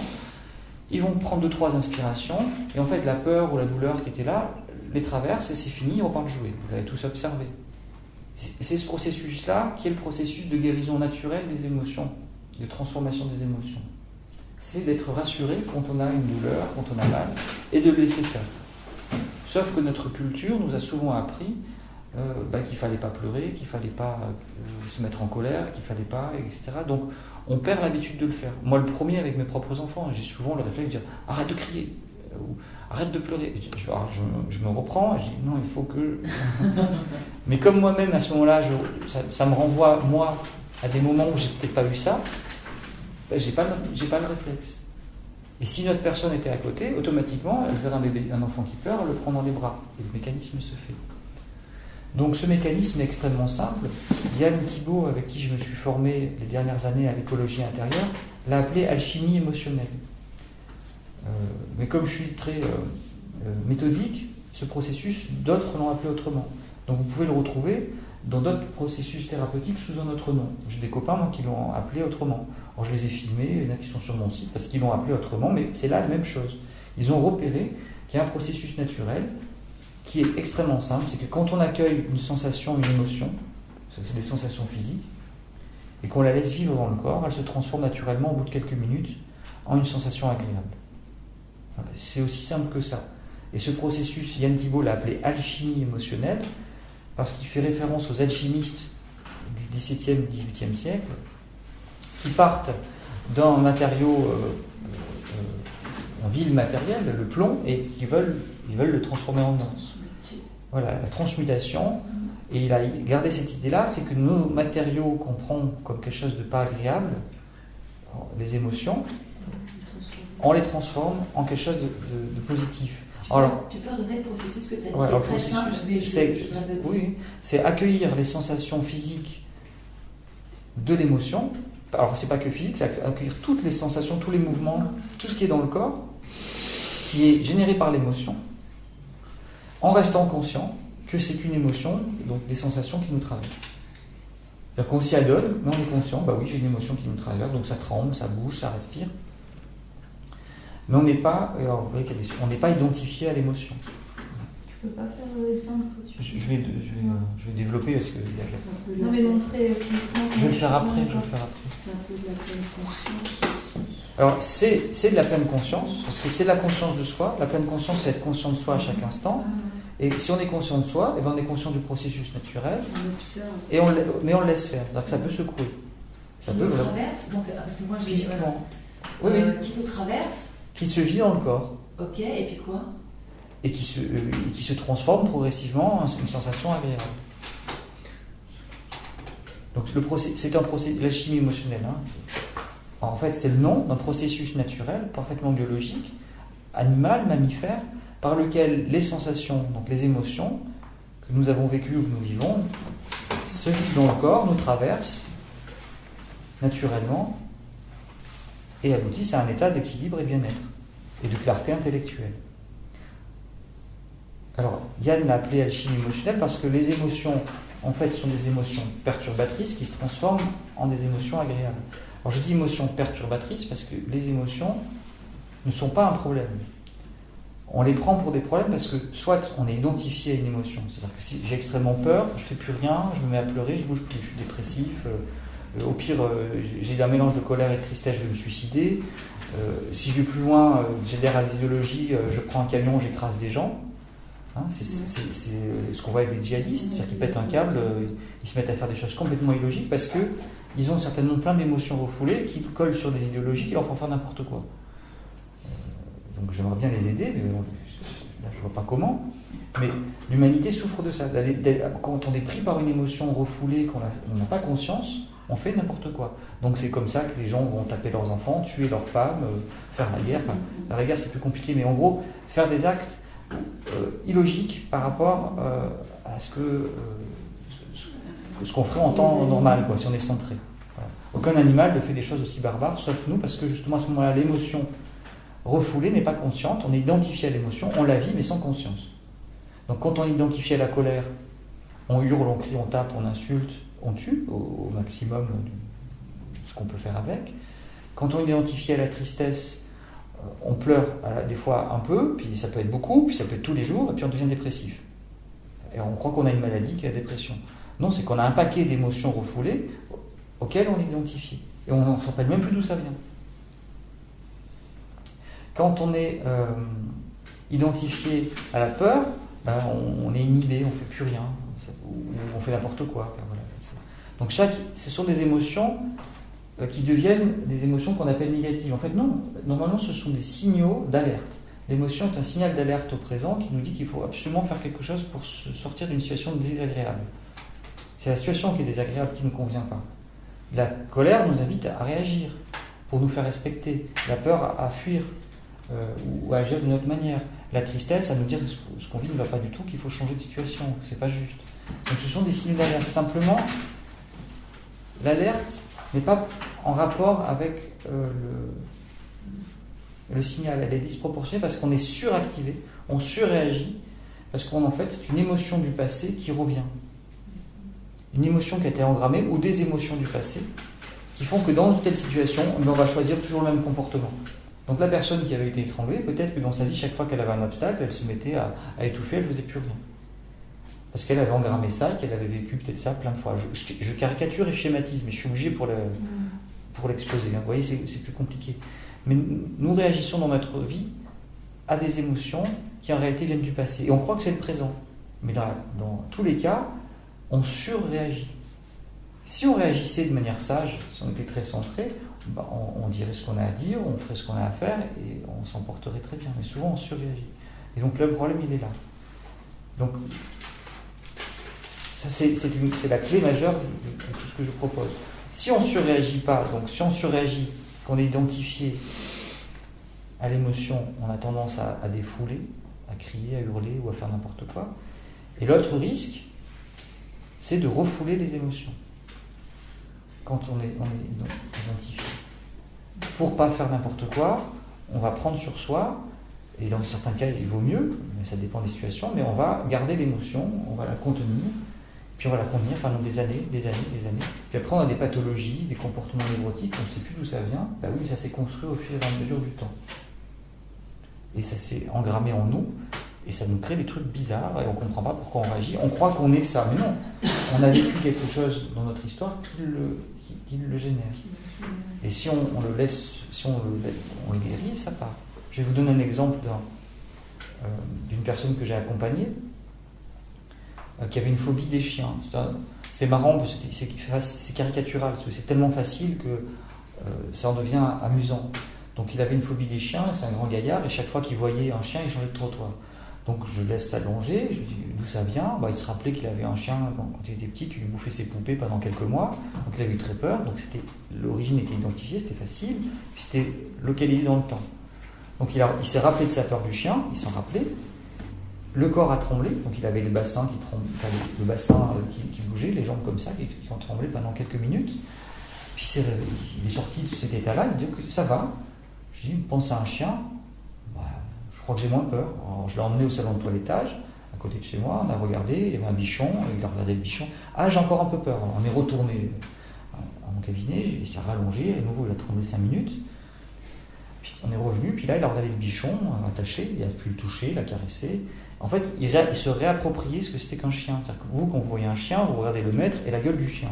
ils vont prendre 2-3 inspirations, et en fait la peur ou la douleur qui était là, les traverse et c'est fini, ils repartent jouer. Vous l'avez tous observé. C'est ce processus-là qui est le processus de guérison naturelle des émotions, de transformation des émotions. C'est d'être rassuré quand on a une douleur, quand on a mal, et de le laisser faire. Sauf que notre culture nous a souvent appris qu'il ne fallait pas pleurer, qu'il ne fallait pas se mettre en colère, qu'il ne fallait pas, etc. Donc on perd l'habitude de le faire. Moi le premier avec mes propres enfants, j'ai souvent le réflexe de dire « arrête de crier » ou « arrête de pleurer ». Je me reprends, je dis « non, il faut que… » Mais comme moi-même à ce moment-là, ça me renvoie, moi, à des moments où j'ai peut-être pas vu ça, j'ai pas le réflexe. Et si notre personne était à côté, automatiquement, elle verrait un enfant qui pleure, elle le prend dans les bras. Et le mécanisme se fait. Donc ce mécanisme est extrêmement simple. Yann Thibault, avec qui je me suis formé les dernières années à l'écologie intérieure, l'a appelé alchimie émotionnelle. Mais comme je suis très méthodique, ce processus, d'autres l'ont appelé autrement. Donc vous pouvez le retrouver dans d'autres processus thérapeutiques sous un autre nom. J'ai des copains, moi, qui l'ont appelé autrement. Alors je les ai filmés, il y en a qui sont sur mon site parce qu'ils l'ont appelé autrement, mais c'est la même chose. Ils ont repéré qu'il y a un processus naturel qui est extrêmement simple, c'est que quand on accueille une sensation, une émotion, c'est des sensations physiques, et qu'on la laisse vivre dans le corps, elle se transforme naturellement au bout de quelques minutes en une sensation agréable. Voilà, c'est aussi simple que ça. Et ce processus, Yann Thibault l'a appelé alchimie émotionnelle, parce qu'il fait référence aux alchimistes du XVIIe, XVIIIe siècle, qui partent d'un matériau, un vil matériel, le plomb, et qui veulent le transformer en or. Voilà, la transmutation. Et il a gardé cette idée-là, c'est que nos matériaux qu'on prend comme quelque chose de pas agréable, les émotions, on les transforme en quelque chose de positif.
Tu peux redonner le processus que tu as dit, qui est très simple, mais
oui, c'est accueillir les sensations physiques de l'émotion. Alors, c'est pas que physique, c'est accueillir toutes les sensations, tous les mouvements, tout ce qui est dans le corps, qui est généré par l'émotion, en restant conscient que c'est qu'une émotion, donc des sensations qui nous traversent. C'est-à-dire qu'on s'y adonne, mais on est conscient, oui, j'ai une émotion qui me traverse, donc ça tremble, ça bouge, ça respire. Mais on n'est pas, alors vous voyez on n'est pas identifié à l'émotion.
Tu peux pas faire l'exemple?
Je vais développer parce que
non, mais montrer physiquement.
Je vais le faire après.
C'est un peu de la pleine conscience aussi.
Alors c'est de la pleine conscience, parce que c'est de la conscience de soi. La pleine conscience, c'est être conscient de soi à chaque instant. Et si on est conscient de soi, on est conscient du processus naturel.
On observe.
Mais on le laisse faire. C'est-à-dire que ça peut secouer.
Ça peut traverse, donc, parce que moi j'ai
physiquement.
Oui. Qui nous traverse.
Qui se vit dans le corps.
Ok, et puis quoi?
Et qui se transforme progressivement en une sensation agréable. Donc c'est un processus, la chimie émotionnelle. En fait, c'est le nom d'un processus naturel, parfaitement biologique, animal, mammifère, par lequel les sensations, donc les émotions, que nous avons vécu ou que nous vivons se vivent dans le corps, nous traversent naturellement et aboutissent à un état d'équilibre et bien-être et de clarté intellectuelle. Alors, Yann l'a appelé alchimie émotionnelle parce que les émotions, en fait, sont des émotions perturbatrices qui se transforment en des émotions agréables. Alors, je dis émotions perturbatrices parce que les émotions ne sont pas un problème. On les prend pour des problèmes parce que soit on est identifié à une émotion, c'est-à-dire que si j'ai extrêmement peur, je ne fais plus rien, je me mets à pleurer, je ne bouge plus, je suis dépressif, au pire j'ai un mélange de colère et de tristesse, je vais me suicider, si je vais plus loin, j'adhère à l'idéologie, je prends un camion, j'écrase des gens. Hein, c'est ce qu'on voit avec les djihadistes, c'est-à-dire qu'ils pètent un câble, ils se mettent à faire des choses complètement illogiques parce qu'ils ont certainement plein d'émotions refoulées qui collent sur des idéologies qui leur font faire n'importe quoi. Donc j'aimerais bien les aider, mais là je ne vois pas comment. Mais l'humanité souffre de ça. Quand on est pris par une émotion refoulée, qu'on n'a pas conscience, on fait n'importe quoi. Donc c'est comme ça que les gens vont taper leurs enfants, tuer leurs femmes, faire la guerre. Enfin, faire la guerre c'est plus compliqué, mais en gros, faire des actes illogiques par rapport à ce qu'on fait en temps normal, quoi, si on est centré. Voilà. Aucun animal ne fait des choses aussi barbares, sauf nous, parce que justement à ce moment-là, l'émotion refoulée n'est pas consciente, on est identifié à l'émotion, on la vit mais sans conscience. Donc quand on est identifié à la colère, on hurle, on crie, on tape, on insulte, on tue au maximum ce qu'on peut faire avec. Quand on est identifié à la tristesse, on pleure des fois un peu, puis ça peut être beaucoup, puis ça peut être tous les jours, et puis on devient dépressif. Et on croit qu'on a une maladie qui est la dépression. Non, c'est qu'on a un paquet d'émotions refoulées auxquelles on est identifié. Et on ne se rappelle même plus d'où ça vient. Quand on est identifié à la peur, ben on est inhibé, on ne fait plus rien, on fait n'importe quoi. Enfin, voilà. Donc ce sont des émotions qui deviennent des émotions qu'on appelle négatives. En fait, non, normalement ce sont des signaux d'alerte. L'émotion est un signal d'alerte au présent qui nous dit qu'il faut absolument faire quelque chose pour sortir d'une situation désagréable. C'est la situation qui est désagréable, qui ne nous convient pas. La colère nous invite à réagir pour nous faire respecter. La peur à fuir. Ou à agir d'une autre manière. La tristesse à nous dire que ce qu'on vit ne va pas du tout, qu'il faut changer de situation, que c'est pas juste. Donc ce sont des signes d'alerte. Simplement, l'alerte n'est pas en rapport avec le signal. Elle est disproportionnée parce qu'on est suractivé, on surréagit, parce qu'en fait c'est une émotion du passé qui revient. Une émotion qui a été engrammée ou des émotions du passé qui font que dans une telle situation, on va choisir toujours le même comportement. Donc la personne qui avait été étranglée, peut-être que dans sa vie, chaque fois qu'elle avait un obstacle, elle se mettait à étouffer, elle ne faisait plus rien. Parce qu'elle avait engrammé ça et qu'elle avait vécu peut-être ça plein de fois. Je caricature et schématise, mais je suis obligé pour l'exposer. Vous voyez, c'est plus compliqué. Mais nous réagissons dans notre vie à des émotions qui en réalité viennent du passé. Et on croit que c'est le présent. Mais dans tous les cas, on surréagit. Si on réagissait de manière sage, si on était très centré, on dirait ce qu'on a à dire, on ferait ce qu'on a à faire et on s'en porterait très bien. Mais souvent on surréagit. Et donc le problème il est là. Donc ça c'est la clé majeure de tout ce que je propose. Si on ne surréagit pas, donc si on surréagit, qu'on est identifié à l'émotion, on a tendance à défouler, à crier, à hurler ou à faire n'importe quoi. Et l'autre risque, c'est de refouler les émotions. Quand on est identifié. Pour ne pas faire n'importe quoi, on va prendre sur soi, et dans certains cas il vaut mieux, mais ça dépend des situations, mais on va garder l'émotion, on va la contenir, puis on va la contenir pendant des années. Puis après on a des pathologies, des comportements névrotiques, on ne sait plus d'où ça vient, bah oui, ça s'est construit au fur et à mesure du temps. Et ça s'est engrammé en nous, et ça nous crée des trucs bizarres, et on ne comprend pas pourquoi on réagit. On croit qu'on est ça, mais non. On a vécu quelque chose dans notre histoire qui le génère. Et si on le laisse, on le guérit, ça part. Je vais vous donner un exemple d'une personne que j'ai accompagnée qui avait une phobie des chiens. C'est marrant, c'est caricatural, c'est tellement facile que ça en devient amusant. Donc il avait une phobie des chiens, c'est un grand gaillard, et chaque fois qu'il voyait un chien, il changeait de trottoir. Donc je laisse s'allonger, je lui dis d'où ça vient. Il se rappelait qu'il avait un chien quand il était petit qui lui bouffait ses poupées pendant quelques mois, donc il avait eu très peur, donc l'origine était identifiée, c'était facile, puis c'était localisé dans le temps. Donc il s'est rappelé de sa peur du chien, il s'en rappelait, le corps a tremblé, donc il avait le bassin qui bougeait, les jambes comme ça, qui ont tremblé pendant quelques minutes. Puis il est sorti de cet état-là, il dit que ça va. Je dis, pense à un chien, je crois que j'ai moins peur. Alors, je l'ai emmené au salon de toilettage, à côté de chez moi, on a regardé, il y avait un bichon, il a regardé le bichon. Ah, j'ai encore un peu peur. Alors, on est retourné à mon cabinet, il s'est rallongé, à nouveau il a tremblé 5 minutes. Puis on est revenu, puis là il a regardé le bichon attaché, il a pu le toucher, il l'a caressé. En fait, il se réappropriait ce que c'était qu'un chien. C'est-à-dire que vous, quand vous voyez un chien, vous regardez le maître et la gueule du chien.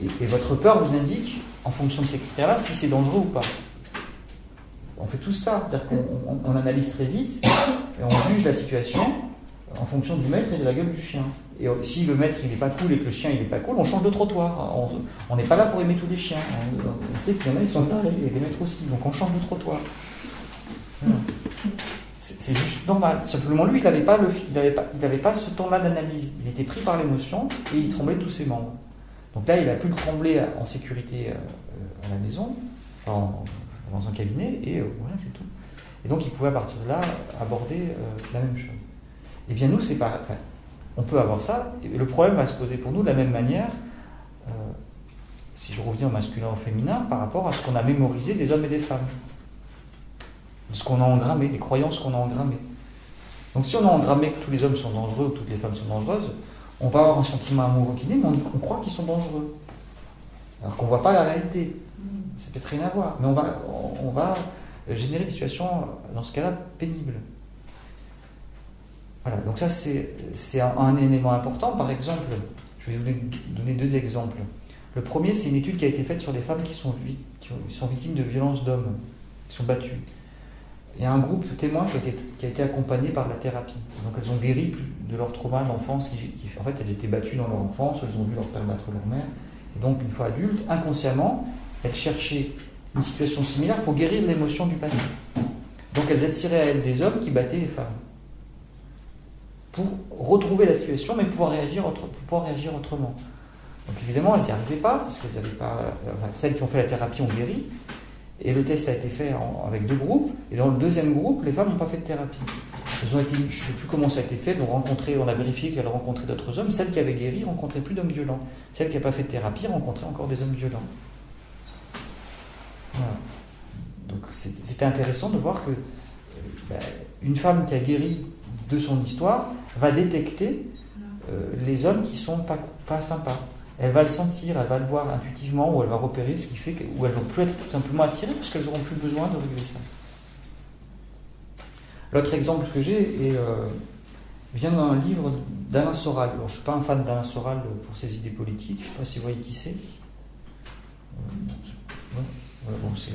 Et votre peur vous indique, en fonction de ces critères-là, si c'est dangereux ou pas. On fait tout ça, c'est-à-dire qu'on analyse très vite et on juge la situation en fonction du maître et de la gueule du chien. Et si le maître il n'est pas cool et que le chien il n'est pas cool, on change de trottoir. On n'est pas là pour aimer tous les chiens. On sait qu'il y en a, ils sont tarés, et les maîtres aussi. Donc on change de trottoir. Voilà. C'est juste normal. Simplement lui, il n'avait pas ce temps-là d'analyse. Il était pris par l'émotion et il tremblait de tous ses membres. Donc là, il a pu le trembler en sécurité à la maison, dans un cabinet, et voilà, c'est tout. Et donc il pouvait à partir de là aborder la même chose. Eh bien nous, c'est pas... Enfin, on peut avoir ça, et le problème va se poser pour nous de la même manière, si je reviens au masculin, au féminin, par rapport à ce qu'on a mémorisé des hommes et des femmes. De ce qu'on a engrammé, des croyances qu'on a engrammées. Donc si on a engrammé que tous les hommes sont dangereux ou toutes les femmes sont dangereuses, on va avoir un sentiment amoureux qui naît, mais on croit qu'ils sont dangereux. Alors qu'on ne voit pas la réalité. Ça peut être rien à voir. Mais on va générer des situations, dans ce cas-là, pénibles. Voilà, donc ça c'est un élément important. Par exemple, je vais vous donner 2 exemples. Le premier, c'est une étude qui a été faite sur les femmes qui sont victimes de violences d'hommes, qui sont battues. Il y a un groupe de témoins qui a été accompagné par la thérapie. Donc elles ont guéri de leur trauma d'enfance. En fait, elles étaient battues dans leur enfance, elles ont vu leur père battre leur mère. Et donc, une fois adultes, inconsciemment, elles cherchaient une situation similaire pour guérir l'émotion du passé. Donc elles attiraient à elles des hommes qui battaient les femmes. Pour retrouver la situation, mais pouvoir réagir autrement. Donc évidemment, elles n'y arrivaient pas, parce qu'elles n'avaient pas... celles qui ont fait la thérapie ont guéri. Et le test a été fait avec 2 groupes. Et dans le deuxième groupe, les femmes n'ont pas fait de thérapie. Elles ont été, je ne sais plus comment ça a été fait, on a vérifié qu'elles rencontraient d'autres hommes. Celles qui avaient guéri rencontraient plus d'hommes violents. Celles qui n'avaient pas fait de thérapie rencontraient encore des hommes violents. Voilà. Donc c'était intéressant de voir que une femme qui a guéri de son histoire va détecter les hommes qui ne sont pas sympas. Elle va le sentir, elle va le voir intuitivement, ou elle va repérer ce qui fait où elles ne vont plus être tout simplement attirées, parce qu'elles n'auront plus besoin de régler ça. L'autre exemple que j'ai vient d'un livre d'Alain Soral. Alors, je ne suis pas un fan d'Alain Soral pour ses idées politiques, je ne sais pas si vous voyez qui c'est. C'est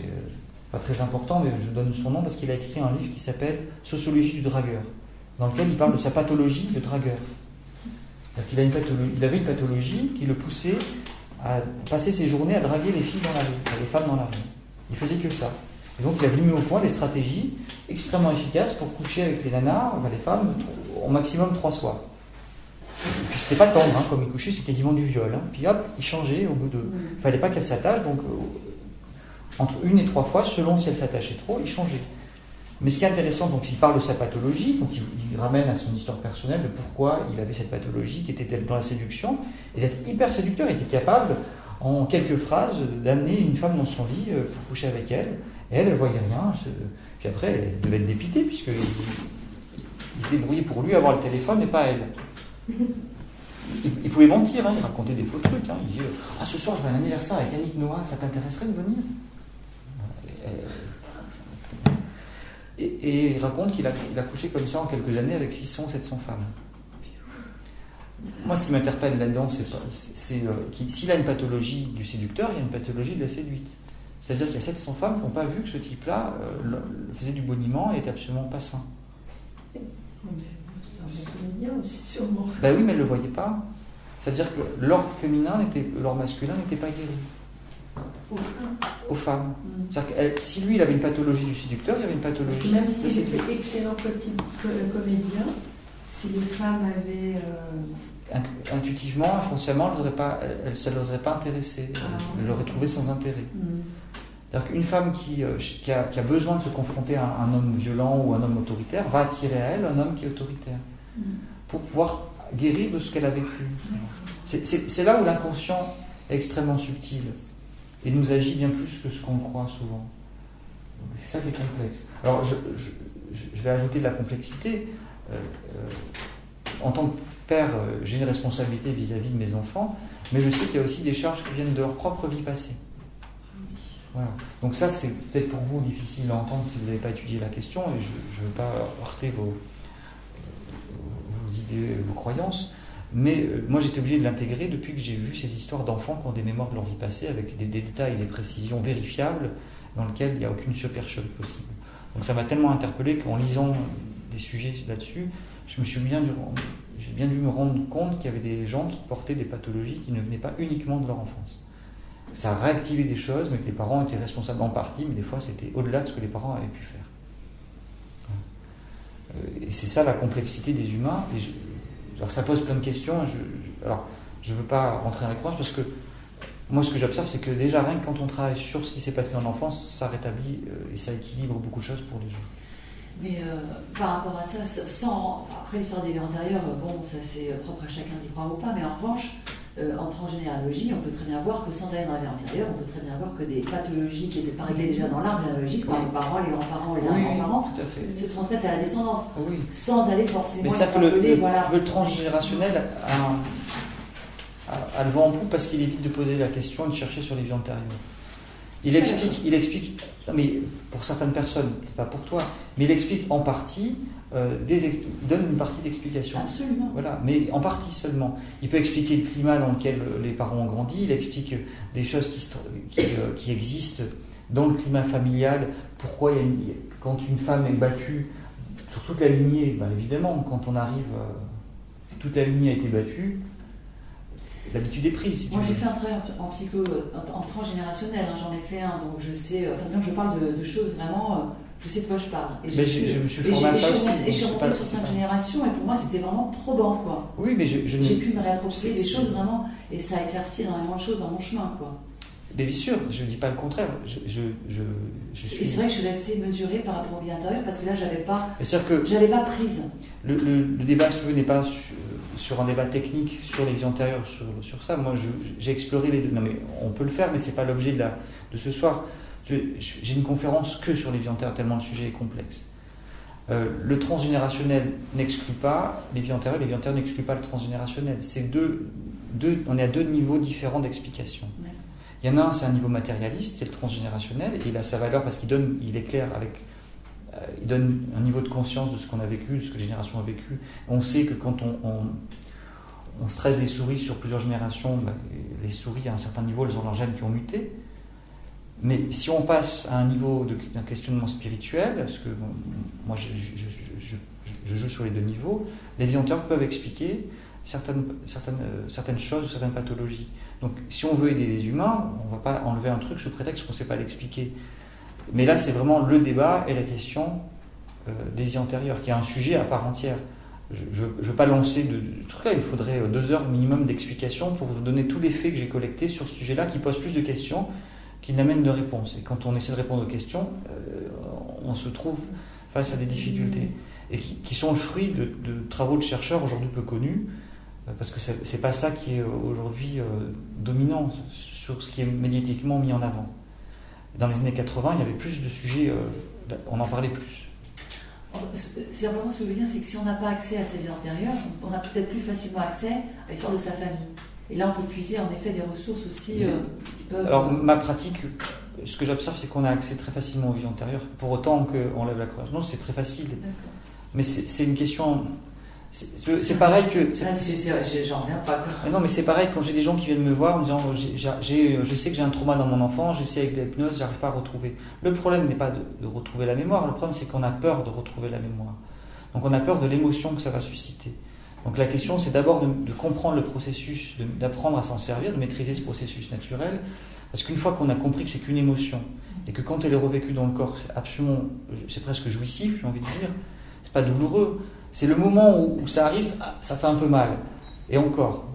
pas très important, mais je donne son nom parce qu'il a écrit un livre qui s'appelle Sociologie du dragueur, dans lequel il parle de sa pathologie de dragueur. Il avait une pathologie qui le poussait à passer ses journées à draguer les filles dans la rue, les femmes dans la rue. Il faisait que ça. Et donc il avait mis au point des stratégies extrêmement efficaces pour coucher avec les nanas, les femmes, au maximum 3 soirs. Et puis c'était pas tendre, comme il couchait, c'est quasiment du viol. Puis hop, il changeait au bout de... Il fallait pas qu'elle s'attache, donc entre 1 et 3 fois, selon si elle s'attachait trop, il changeait. Mais ce qui est intéressant, donc il parle de sa pathologie, donc il ramène à son histoire personnelle de pourquoi il avait cette pathologie qui était dans la séduction, et d'être hyper séducteur, il était capable, en quelques phrases, d'amener une femme dans son lit pour coucher avec elle, et elle voyait rien, puis après elle devait être dépitée, puisqu'il se débrouillait pour lui avoir le téléphone et pas elle. Il pouvait mentir, il racontait des faux trucs, il disait « ce soir je vais à un anniversaire avec Yannick Noah, ça t'intéresserait de venir ?» Et il raconte qu'il a couché comme ça en quelques années avec 600 ou 700 femmes. Moi, ce qui m'interpelle là-dedans, c'est s'il a une pathologie du séducteur, il y a une pathologie de la séduite. C'est-à-dire qu'il y a 700 femmes qui n'ont pas vu que ce type-là faisait du boniment et était absolument pas sain.
C'est un comédien aussi, sûrement.
Oui, mais elle ne le voyait pas. C'est-à-dire que leur masculin n'était pas guéri. Aux femmes. C'est-à-dire que si lui il avait une pathologie du séducteur, il y avait une pathologie.
Parce que même s'il était excellent comédien, si les femmes avaient.
Intuitivement, inconsciemment, ça ne les aurait pas intéressées. Elles l'auraient trouvé sans intérêt. C'est-à-dire qu'une femme qui a besoin de se confronter à un homme violent ou un homme autoritaire va attirer à elle un homme qui est autoritaire pour pouvoir guérir de ce qu'elle a vécu. C'est là où l'inconscient est extrêmement subtil et nous agit bien plus que ce qu'on croit souvent. C'est ça qui est complexe. Alors je vais ajouter de la complexité. En tant que père, j'ai une responsabilité vis-à-vis de mes enfants, mais je sais qu'il y a aussi des charges qui viennent de leur propre vie passée. Voilà. Donc ça, c'est peut-être pour vous difficile à entendre si vous n'avez pas étudié la question, et je ne veux pas heurter vos idées, vos croyances, mais moi j'étais obligé de l'intégrer depuis que j'ai vu ces histoires d'enfants qui ont des mémoires de leur vie passée avec des détails et des précisions vérifiables dans lesquels il n'y a aucune supercherie possible. Donc ça m'a tellement interpellé qu'en lisant des sujets là-dessus, j'ai bien dû me rendre compte qu'il y avait des gens qui portaient des pathologies qui ne venaient pas uniquement de leur enfance. Ça a réactivé des choses, mais que les parents étaient responsables en partie, mais des fois c'était au-delà de ce que les parents avaient pu faire. Et c'est ça la complexité des humains. Alors ça pose plein de questions. Alors je ne veux pas rentrer dans les croyances parce que moi ce que j'observe c'est que déjà rien que quand on travaille sur ce qui s'est passé dans l'enfance, ça rétablit et ça équilibre beaucoup de choses pour les gens.
Mais par rapport à ça, après l'histoire des vies antérieures, bon, ça c'est propre à chacun d'y croire ou pas, mais en revanche, en transgénéalogie, on peut très bien voir que sans aller dans la vie antérieure, on peut très bien voir que des pathologies qui n'étaient pas réglées déjà dans l'arbre généalogique, par les parents, les grands-parents, les arrière-grands-parents, se transmettent à la descendance, sans aller forcément.
Mais ça que le transgénérationnel a le vent en poupe parce qu'il évite de poser la question et de chercher sur les vies antérieures. Il explique, non mais pour certaines personnes, c'est pas pour toi, mais il explique en partie, il donne une partie d'explication.
Absolument.
Voilà, mais en partie seulement. Il peut expliquer le climat dans lequel les parents ont grandi, il explique des choses qui existent dans le climat familial, pourquoi quand une femme est battue sur toute la lignée, ben évidemment, quand on arrive, toute la lignée a été battue, l'habitude est prise.
Moi j'ai fait un travail en psycho, en transgénérationnel, j'en ai fait un, donc je sais, je parle de choses vraiment, je sais de quoi je parle. Et
je me suis formé à ça aussi.
Et je suis remontée sur 5 générations, et pour moi c'était vraiment probant, quoi.
Oui, mais
j'ai pu me réapproprier des choses vraiment, et ça a éclairci énormément de choses dans mon chemin, quoi.
Mais bien sûr, je ne dis pas le contraire.
Et c'est vrai que je suis restée mesurée par rapport aux vies intérieures, parce que là j'avais pas prise.
Le débat, si tu veux, n'est pas sur un débat technique sur les vies antérieures, sur ça. Moi, j'ai exploré les deux. Non, mais on peut le faire, mais ce n'est pas l'objet de ce soir. J'ai une conférence que sur les vies antérieures, tellement le sujet est complexe. Le transgénérationnel n'exclut pas les vies antérieures n'excluent pas le transgénérationnel. On est à deux niveaux différents d'explication. Ouais. Il y en a un, c'est un niveau matérialiste, c'est le transgénérationnel, et il a sa valeur parce qu'il éclaire il donne un niveau de conscience de ce qu'on a vécu, de ce que les générations ont vécu. On sait que quand on stresse des souris sur plusieurs générations, les souris à un certain niveau, elles ont leurs gènes qui ont muté. Mais si on passe à un niveau d'un questionnement spirituel, parce que moi je joue sur les deux niveaux, les vies antérieures peuvent expliquer certaines choses, certaines pathologies. Donc si on veut aider les humains, on ne va pas enlever un truc sous prétexte qu'on ne sait pas l'expliquer. Mais là, c'est vraiment le débat et la question des vies antérieures, qui est un sujet à part entière. Je ne veux pas lancer de trucs là, il faudrait 2 heures minimum d'explication pour vous donner tous les faits que j'ai collectés sur ce sujet-là, qui posent plus de questions qu'il n'amène de réponses. Et quand on essaie de répondre aux questions, on se trouve face à des difficultés. Et qui sont le fruit de travaux de chercheurs aujourd'hui peu connus, parce que c'est pas ça qui est aujourd'hui dominant sur ce qui est médiatiquement mis en avant. Dans les années 80, il y avait plus de sujets, on en parlait plus.
C'est vraiment ce que je veux dire, c'est que si on n'a pas accès à ces vies antérieures, on a peut-être plus facilement accès à l'histoire de sa famille. Et là, on peut puiser en effet des ressources aussi qui peuvent... Alors,
ma pratique, ce que j'observe, c'est qu'on a accès très facilement aux vies antérieures, pour autant qu'on lève la croyance. Non, c'est très facile. D'accord. Mais c'est une question... C'est pareil que...
J'en reviens pas.
Non, mais c'est pareil quand j'ai des gens qui viennent me voir en me disant je sais que j'ai un trauma dans mon enfant, j'essaie avec l'hypnose, j'arrive pas à retrouver. Le problème n'est pas de retrouver la mémoire, le problème c'est qu'on a peur de retrouver la mémoire. Donc on a peur de l'émotion que ça va susciter. Donc la question c'est d'abord de comprendre le processus, d'apprendre à s'en servir, de maîtriser ce processus naturel, parce qu'une fois qu'on a compris que c'est qu'une émotion, et que quand elle est revécue dans le corps, c'est presque jouissif, j'ai envie de dire, c'est pas douloureux. C'est le moment où ça arrive, ça fait un peu mal. Et encore,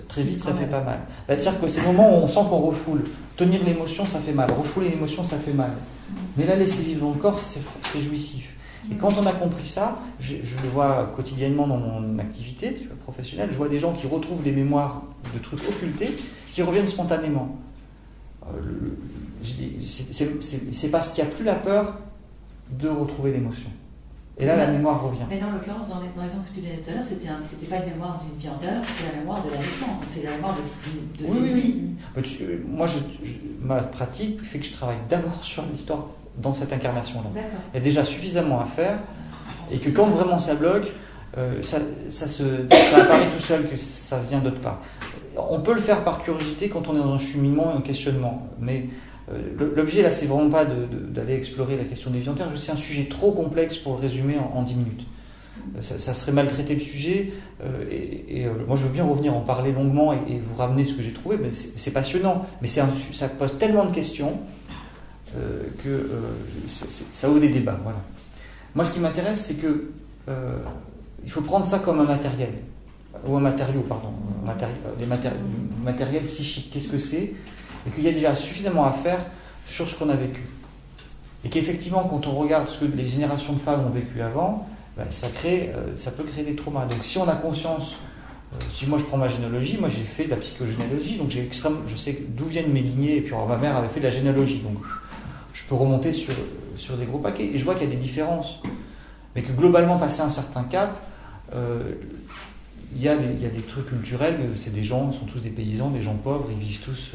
très vite, ça fait pas mal. C'est-à-dire que c'est le moment où on sent qu'on refoule. tenir l'émotion, ça fait mal. Refouler l'émotion, ça fait mal. Mais la laisser vivre dans le corps, c'est jouissif. Et quand on a compris ça, je le vois quotidiennement dans mon activité professionnelle, je vois des gens qui retrouvent des mémoires de trucs occultés, qui reviennent spontanément. C'est parce qu'il n'y a plus la peur de retrouver l'émotion. Et là, la mémoire revient.
Mais dans l'occurrence, dans l'exemple que tu donnais tout à l'heure, c'était pas une mémoire d'une vie antérieure, c'était la mémoire de la naissance. Donc c'est la mémoire de cette vie.
Oui. Moi, ma pratique fait que je travaille d'abord sur l'histoire dans cette incarnation-là.
D'accord.
Il y a déjà suffisamment à faire, et que quand vraiment ça bloque, ça apparaît tout seul que ça vient d'autre part. On peut le faire par curiosité quand on est dans un cheminement et un questionnement, mais l'objet là, c'est vraiment pas d'aller explorer la question des vies antérieures. C'est un sujet trop complexe pour le résumer en 10 minutes. Ça serait maltraiter le sujet, moi je veux bien revenir en parler longuement et vous ramener ce que j'ai trouvé, mais c'est passionnant, mais ça pose tellement de questions que ça ouvre des débats. Voilà. Moi ce qui m'intéresse, c'est que il faut prendre ça comme un matériel, ou un matériau, pardon, matériel psychique. Qu'est-ce que c'est? Et qu'il y a déjà suffisamment à faire sur ce qu'on a vécu. Et qu'effectivement, quand on regarde ce que les générations de femmes ont vécu avant, ça peut créer des traumas. Donc si on a conscience, si moi je prends ma généalogie, moi j'ai fait de la psychogénéalogie, donc je sais d'où viennent mes lignées, et puis ma mère avait fait de la généalogie, donc je peux remonter sur des gros paquets, et je vois qu'il y a des différences. Mais que globalement, passé un certain cap, il y a des trucs culturels, c'est des gens, ils sont tous des paysans, des gens pauvres, ils vivent tous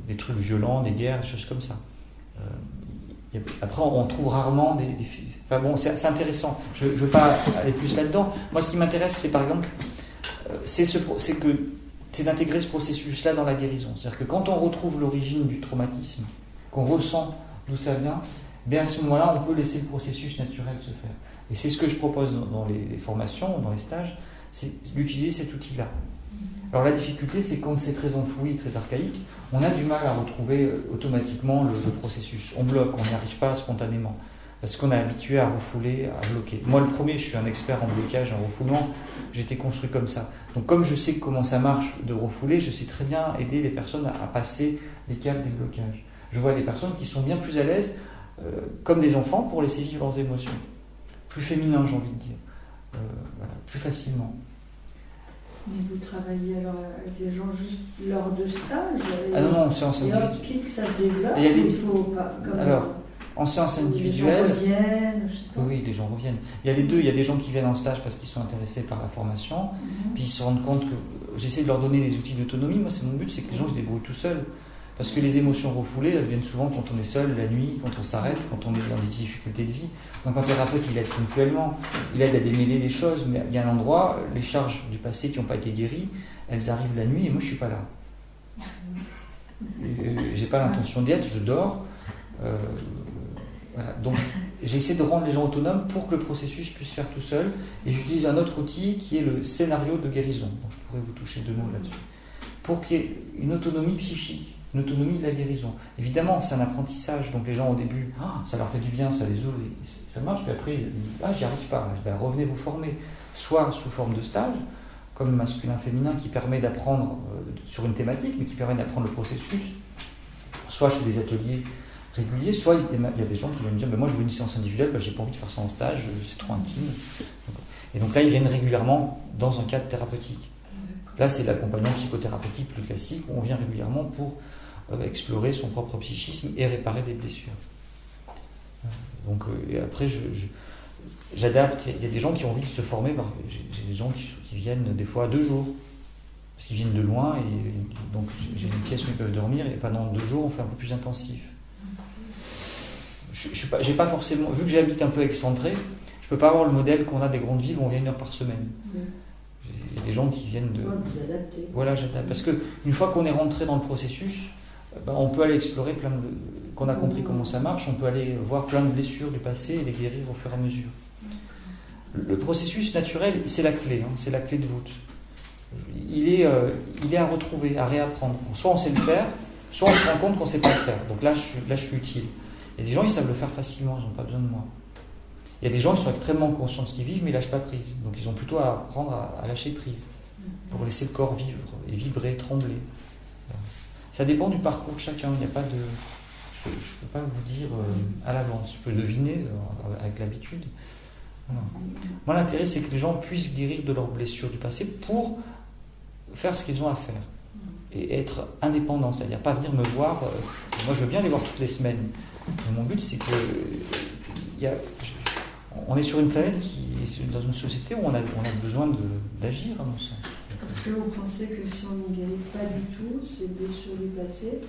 des trucs violents, des guerres, des choses comme ça. Après, on trouve rarement des enfin bon, c'est intéressant. Je ne veux pas aller plus là-dedans. Moi, ce qui m'intéresse, c'est par exemple, c'est d'intégrer ce processus-là dans la guérison. C'est-à-dire que quand on retrouve l'origine du traumatisme, qu'on ressent d'où ça vient, bien à ce moment-là, on peut laisser le processus naturel se faire. Et c'est ce que je propose dans les formations, dans les stages, c'est d'utiliser cet outil-là. Alors la difficulté, c'est quand c'est très enfoui, très archaïque, on a du mal à retrouver automatiquement le processus. On bloque, on n'y arrive pas spontanément. Parce qu'on est habitué à refouler, à bloquer. Moi, le premier, je suis un expert en blocage, en refoulement. J'ai été construit comme ça. Donc comme je sais comment ça marche de refouler, je sais très bien aider les personnes à passer les caps des blocages. Je vois des personnes qui sont bien plus à l'aise, comme des enfants, pour laisser vivre leurs émotions. Plus féminin, j'ai envie de dire. Voilà, plus facilement.
Mais vous travaillez alors avec les gens juste lors de stage?
Ah non, en séance individuelle.
Et clic, ça se développe?
Il
faut pas,
alors, en séance individuelle...
Les gens reviennent, je sais pas.
Oui, les gens reviennent. Il y a les deux, il y a des gens qui viennent en stage parce qu'ils sont intéressés par la formation, puis ils se rendent compte que j'essaie de leur donner des outils d'autonomie. Moi, c'est mon but, c'est que les gens se débrouillent tout seuls. Parce que les émotions refoulées, elles viennent souvent quand on est seul, la nuit, quand on s'arrête, quand on est dans des difficultés de vie. Donc un thérapeute, il aide ponctuellement, il aide à démêler les choses, mais il y a un endroit, les charges du passé qui n'ont pas été guéries, elles arrivent la nuit et moi je ne suis pas là. J'ai pas l'intention d'y être, je dors. Voilà. Donc j'essaie de rendre les gens autonomes pour que le processus puisse faire tout seul, et j'utilise un autre outil qui est le scénario de guérison. Donc je pourrais vous toucher 2 mots là-dessus. Pour qu'il y ait une autonomie psychique, une autonomie de la guérison. Évidemment, c'est un apprentissage, donc les gens au début, ça leur fait du bien, ça les ouvre, ça marche, puis après ils disent, j'y arrive pas, revenez vous former, soit sous forme de stage, comme masculin-féminin, qui permet d'apprendre sur une thématique, mais qui permet d'apprendre le processus, soit chez des ateliers réguliers, soit il y a des gens qui viennent me dire, moi je veux une séance individuelle, j'ai pas envie de faire ça en stage, c'est trop intime. Et donc là, ils viennent régulièrement dans un cadre thérapeutique. Là, c'est l'accompagnement psychothérapeutique plus classique, où on vient régulièrement pour explorer son propre psychisme et réparer des blessures. Donc, et après, j'adapte. Il y a des gens qui ont envie de se former. J'ai des gens qui viennent des fois 2 jours, parce qu'ils viennent de loin, et donc j'ai une pièce où ils peuvent dormir, et pendant 2 jours, on fait un peu plus intensif. J'ai pas forcément, vu que j'habite un peu excentré, je peux pas avoir le modèle qu'on a des grandes villes où on vient 1 heure par semaine. Il y a des gens qui viennent de...
Vous adaptez.
Voilà, j'adapte. Parce qu'une fois qu'on est rentré dans le processus, on peut aller explorer qu'on a compris comment ça marche, on peut aller voir plein de blessures du passé et les guérir au fur et à mesure. Le processus naturel, c'est la clé, c'est la clé de voûte. Il est à retrouver, à réapprendre. Soit on sait le faire, soit on se rend compte qu'on ne sait pas le faire. Donc là, je suis utile. Il y a des gens, ils savent le faire facilement, ils n'ont pas besoin de moi. Il y a des gens qui sont extrêmement conscients de ce qu'ils vivent, mais ils ne lâchent pas prise. Donc ils ont plutôt à apprendre à lâcher prise, pour laisser le corps vivre et vibrer, trembler. Ça dépend du parcours de chacun. Il n'y a pas de... Je ne peux pas vous dire à l'avance. Je peux deviner avec l'habitude. Voilà. Moi, l'intérêt, c'est que les gens puissent guérir de leurs blessures du passé pour faire ce qu'ils ont à faire. Et être indépendants. C'est-à-dire pas venir me voir... moi, je veux bien les voir toutes les semaines. Mais mon but, c'est que... on est sur une planète qui est dans une société où on a besoin d'agir, à mon sens.
Parce que vous pensez que si on ne guérit pas du tout ces blessures du passé,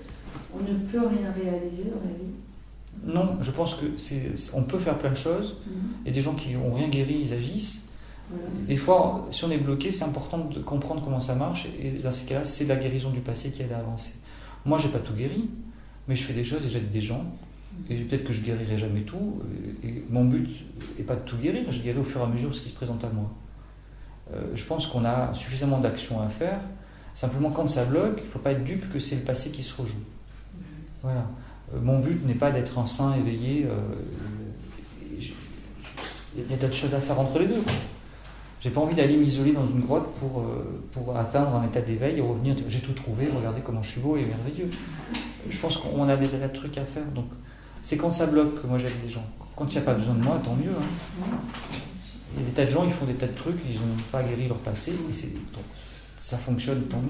on ne peut rien réaliser dans la vie?
Non, je pense que on peut faire plein de choses. Il y a des gens qui n'ont rien guéri, ils agissent.
Voilà.
Des fois, si on est bloqué, c'est important de comprendre comment ça marche. Et dans ces cas-là, c'est la guérison du passé qui aide à avancer. Moi, j'ai pas tout guéri, mais je fais des choses et j'aide des gens. Et peut-être que je guérirai jamais tout. Et mon but n'est pas de tout guérir, je guéris au fur et à mesure ce qui se présente à moi. Je pense qu'on a suffisamment d'actions à faire. Simplement, quand ça bloque, il ne faut pas être dupe que c'est le passé qui se rejoue. Voilà. Mon but n'est pas d'être un saint éveillé. Il y a d'autres choses à faire entre les deux. J'ai pas envie d'aller m'isoler dans une grotte pour atteindre un état d'éveil et revenir. J'ai tout trouvé, regardez comment je suis beau et merveilleux. Je pense qu'on a des tas de trucs à faire. Donc, c'est quand ça bloque que moi j'aide les gens. Quand il n'y a pas besoin de moi, tant mieux. Il y a des tas de gens, ils font des tas de trucs, ils n'ont pas guéri leur passé, et donc, ça fonctionne, tant mieux.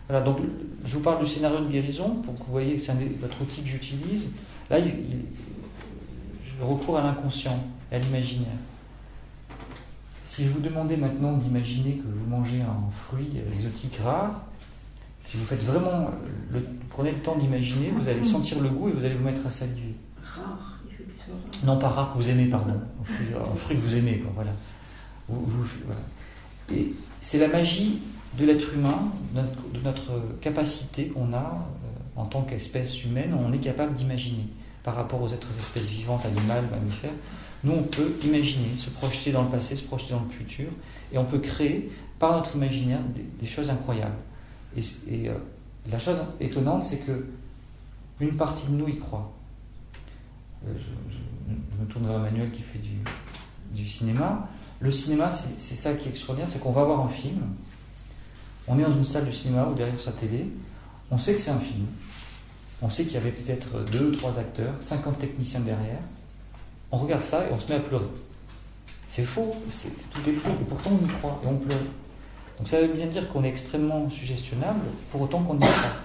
Voilà, donc je vous parle du scénario de guérison, pour que vous voyez que c'est votre outil que j'utilise. Là, je recours à l'inconscient, à l'imaginaire. Si je vous demandais maintenant d'imaginer que vous mangez un fruit exotique rare, si vous faites vraiment, prenez le temps d'imaginer, vous allez sentir le goût et vous allez vous mettre à saliver.
Rare.
Non, pas rare que vous aimez, pardon. Un fruit que vous aimez, quoi, voilà. Voilà. Et c'est la magie de l'être humain, de notre capacité qu'on a en tant qu'espèce humaine, on est capable d'imaginer par rapport aux autres espèces vivantes, animales, mammifères. Nous, on peut imaginer, se projeter dans le passé, se projeter dans le futur, et on peut créer par notre imaginaire des choses incroyables. Et la chose étonnante, c'est que une partie de nous y croit. Je me tourne vers Emmanuel qui fait du cinéma. Le cinéma, c'est ça qui est extraordinaire, c'est qu'on va voir un film, on est dans une salle de cinéma ou derrière sa télé, on sait que c'est un film, on sait qu'il y avait peut-être 2 ou 3 acteurs, 50 techniciens derrière, on regarde ça et on se met à pleurer. C'est faux, tout est faux, et pourtant on y croit et on pleure. Donc ça veut bien dire qu'on est extrêmement suggestionnable, pour autant qu'on n'y croit pas.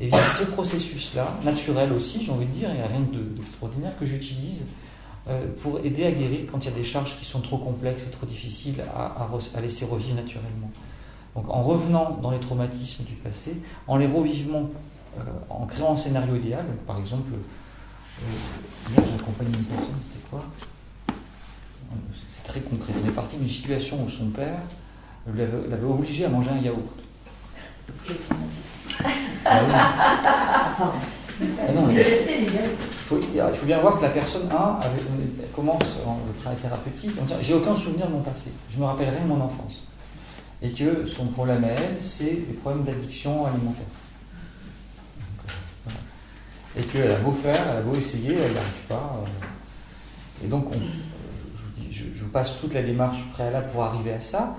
Et bien ce processus-là, naturel aussi, j'ai envie de dire, il n'y a rien d'extraordinaire que j'utilise pour aider à guérir quand il y a des charges qui sont trop complexes et trop difficiles à laisser revivre naturellement. Donc en revenant dans les traumatismes du passé, en les revivant, en créant un scénario idéal, donc, par exemple, hier j'ai accompagné une personne, c'était quoi ? C'est très concret. On est parti d'une situation où son père l'avait obligé à manger un yaourt.
Quel traumatisme.
Ah oui. Ah non, il faut bien voir que la personne commence le travail thérapeutique en disant j'ai aucun souvenir de mon passé, je me rappellerai de mon enfance. Et que son problème à elle, c'est des problèmes d'addiction alimentaire. Voilà. Et qu'elle a beau faire, elle a beau essayer, elle n'y arrive pas. Et donc, je passe toute la démarche préalable pour arriver à ça.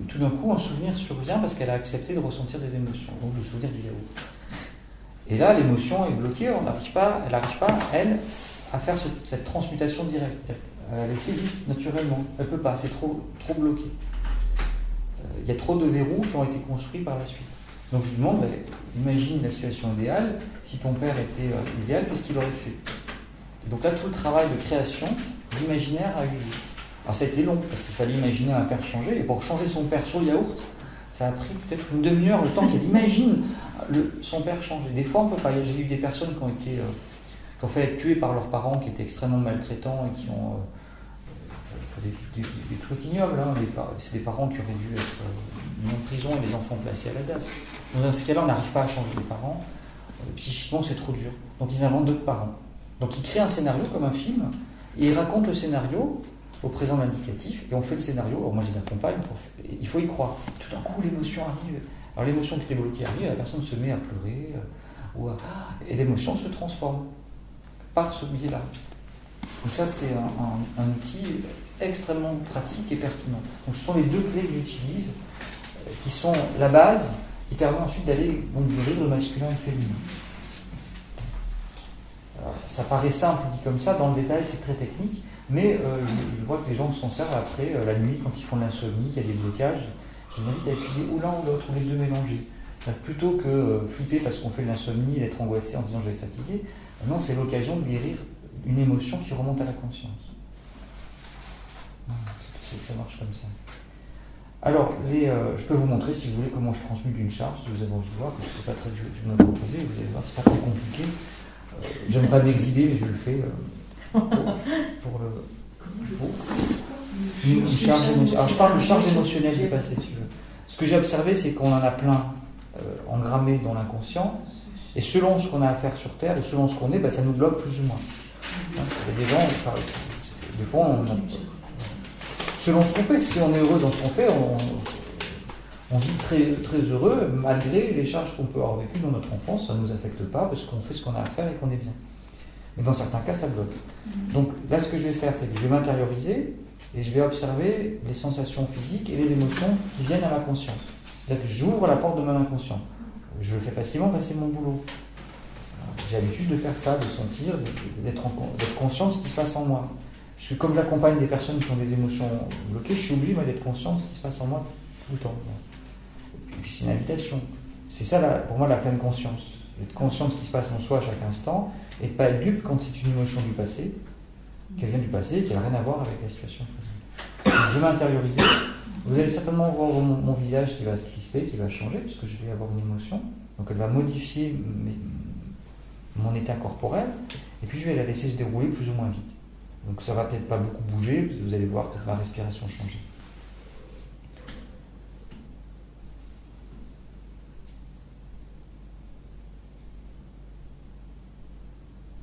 Tout d'un coup, un souvenir survient parce qu'elle a accepté de ressentir des émotions, donc le souvenir du yaourt. Et là, l'émotion est bloquée, elle n'arrive pas, elle, à faire cette transmutation directe, à laisser vivre naturellement. Elle ne peut pas, c'est trop bloqué. Il y a trop de verrous qui ont été construits par la suite. Donc je lui demande, imagine la situation idéale, si ton père était idéal, qu'est-ce qu'il aurait fait ? Et donc là, tout le travail de création, d'imaginaire a eu lieu. Alors ça a été long, parce qu'il fallait imaginer un père changer, et pour changer son père sur le yaourt, ça a pris peut-être une demi-heure, le temps qu'elle imagine son père changer. Des fois, on peut pas. J'ai eu des personnes qui ont fait être tuées par leurs parents, qui étaient extrêmement maltraitants et qui ont des trucs ignobles. Hein. C'est des parents qui auraient dû être mis en prison et les enfants placés à la DAS. Donc dans ce cas-là, on n'arrive pas à changer les parents. Psychiquement, c'est trop dur. Donc ils inventent d'autres parents. Donc ils créent un scénario comme un film, et ils racontent le scénario au présent l'indicatif, et on fait le scénario. Alors moi je les accompagne, il faut y croire. Tout d'un coup l'émotion arrive. Alors l'émotion qui était bloquée arrive, la personne se met à pleurer, et l'émotion se transforme par ce biais-là. Donc ça c'est un outil extrêmement pratique et pertinent. Donc ce sont les 2 clés que j'utilise, qui sont la base qui permet ensuite d'aller guérir le masculin et le féminin. Alors, ça paraît simple dit comme ça, dans le détail c'est très technique, mais je vois que les gens s'en servent après la nuit quand ils font de l'insomnie, qu'il y a des blocages. Je les invite à utiliser ou l'un ou l'autre, ou les deux mélangés. Plutôt que flipper parce qu'on fait de l'insomnie, d'être angoissé en disant je vais être fatigué, non, c'est l'occasion de guérir une émotion qui remonte à la conscience. Ça marche comme ça. Alors, je peux vous montrer, si vous voulez, comment je transmute une charge, si vous avez envie de voir, parce que c'est pas très dur de me proposer, vous allez voir, c'est pas très compliqué. J'aime pas m'exhiber, mais je le fais pour le. Une charge émotionnelle. Alors, je parle de charge émotionnelle du passé, si tu veux. Ce que j'ai observé, c'est qu'on en a plein engrammé dans l'inconscient, et selon ce qu'on a à faire sur Terre, et selon ce qu'on est, ça nous bloque plus ou moins. Il y a des gens, des fois, selon ce qu'on fait, si on est heureux dans ce qu'on fait, on vit très, très heureux, malgré les charges qu'on peut avoir vécues dans notre enfance, ça ne nous affecte pas, parce qu'on fait ce qu'on a à faire et qu'on est bien. Mais dans certains cas, ça bloque. Donc là, ce que je vais faire, c'est que je vais m'intérioriser, et je vais observer les sensations physiques et les émotions qui viennent à ma conscience. C'est-à-dire que j'ouvre la porte de mon inconscient. Je le fais facilement passer mon boulot. J'ai l'habitude de faire ça, de sentir, d'être conscient de ce qui se passe en moi. Parce que comme j'accompagne des personnes qui ont des émotions bloquées, je suis obligé d'être conscient de ce qui se passe en moi tout le temps. Et puis c'est une invitation. C'est ça, pour moi, la pleine conscience. Être conscient de ce qui se passe en soi à chaque instant, et de ne pas être dupe quand c'est une émotion du passé, qu'elle vient du passé et qui n'a rien à voir avec la situation présente. Donc, je vais m'intérioriser. Vous allez certainement voir mon visage qui va se crisper, qui va changer, puisque je vais avoir une émotion. Donc elle va modifier mon état corporel, et puis je vais la laisser se dérouler plus ou moins vite. Donc ça va peut-être pas beaucoup bouger, vous allez voir que ma respiration change.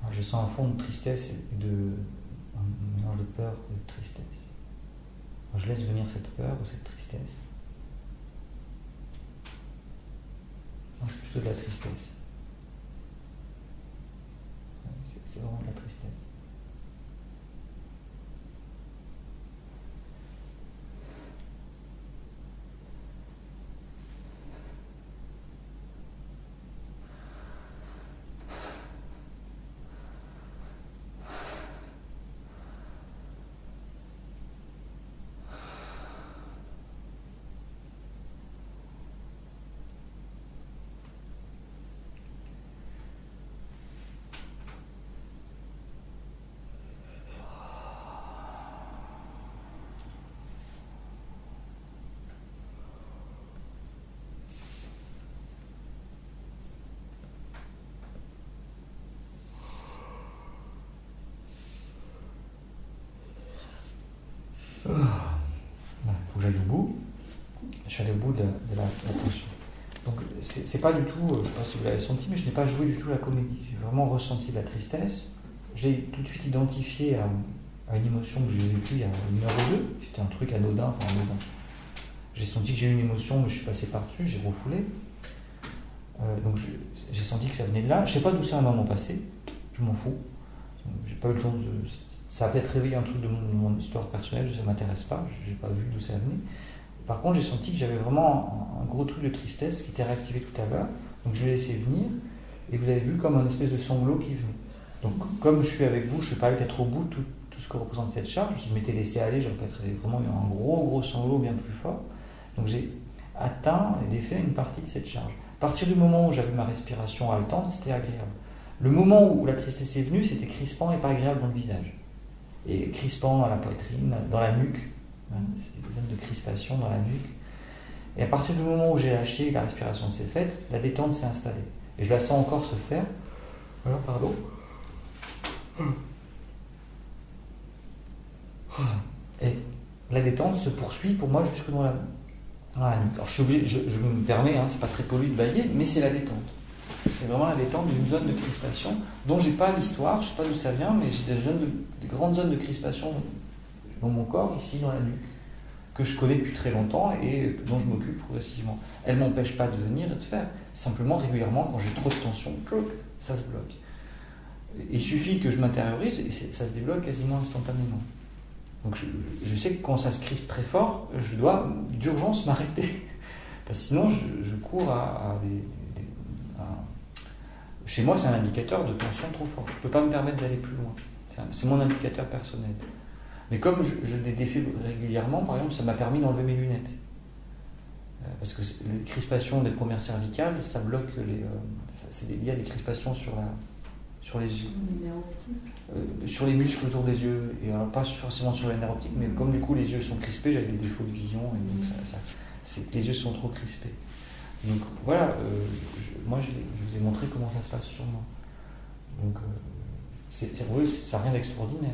Alors, je sens un fond de tristesse et un mélange de peur et de tristesse. Alors, je laisse venir cette peur ou cette tristesse. Alors, c'est plutôt de la tristesse. C'est vraiment de la tristesse. Faut que j'aille au bout. Je suis allé au bout de la tension. Donc c'est pas du tout, je ne sais pas si vous l'avez senti, mais je n'ai pas joué du tout la comédie. J'ai vraiment ressenti de la tristesse. J'ai tout de suite identifié à une émotion que j'ai vécue il y a une heure ou deux. C'était un truc anodin. J'ai senti que j'ai eu une émotion, mais je suis passé par-dessus, j'ai refoulé. Donc j'ai senti que ça venait de là. Je ne sais pas d'où c'est un moment passé, je m'en fous. J'ai pas eu le temps de. Ça a peut-être réveillé un truc de mon histoire personnelle, ça ne m'intéresse pas, je n'ai pas vu d'où ça venait. Par contre, j'ai senti que j'avais vraiment un gros truc de tristesse qui était réactivé tout à l'heure, donc je l'ai laissé venir, et vous avez vu comme un espèce de sanglot qui venait. Donc comme je suis avec vous, je ne suis pas allé peut-être au bout de tout ce que représente cette charge, si je m'étais laissé aller, j'aurais peut-être vraiment eu un gros sanglot bien plus fort. Donc j'ai atteint et défait une partie de cette charge. À partir du moment où j'avais ma respiration haletante, c'était agréable. Le moment où la tristesse est venue, c'était crispant et pas agréable dans le visage. Et crispant dans la poitrine, dans la nuque, c'est des zones de crispation dans la nuque. Et à partir du moment où j'ai lâché, la respiration s'est faite, la détente s'est installée. Et je la sens encore se faire. Voilà, pardon. Et la détente se poursuit pour moi jusque dans la nuque. Alors je suis obligé, je me permets, c'est pas très poli de bailler, mais c'est la détente. C'est vraiment la détente d'une zone de crispation dont j'ai pas l'histoire, je sais pas d'où ça vient, mais j'ai des grandes zones de crispation dans mon corps, ici dans la nuque, que je connais depuis très longtemps et dont je m'occupe progressivement. Elles ne m'empêchent pas de venir et de faire. Simplement, régulièrement, quand j'ai trop de tension, ça se bloque. Il suffit que je m'intériorise et ça se débloque quasiment instantanément. Donc je sais que quand ça se crispe très fort, je dois d'urgence m'arrêter. Parce que sinon, je cours chez moi, c'est un indicateur de tension trop fort. Je ne peux pas me permettre d'aller plus loin. C'est mon indicateur personnel. Mais comme je les défais régulièrement, par exemple, ça m'a permis d'enlever mes lunettes. Parce que les crispations des premières cervicales, ça bloque c'est lié à des crispations sur les yeux. Sur les muscles autour des yeux, et alors pas forcément sur les nerfs optiques, mais comme du coup les yeux sont crispés, j'avais des défauts de vision, et donc c'est que les yeux sont trop crispés. Donc voilà, moi je vous ai montré comment ça se passe sur moi. Donc ça n'a rien d'extraordinaire.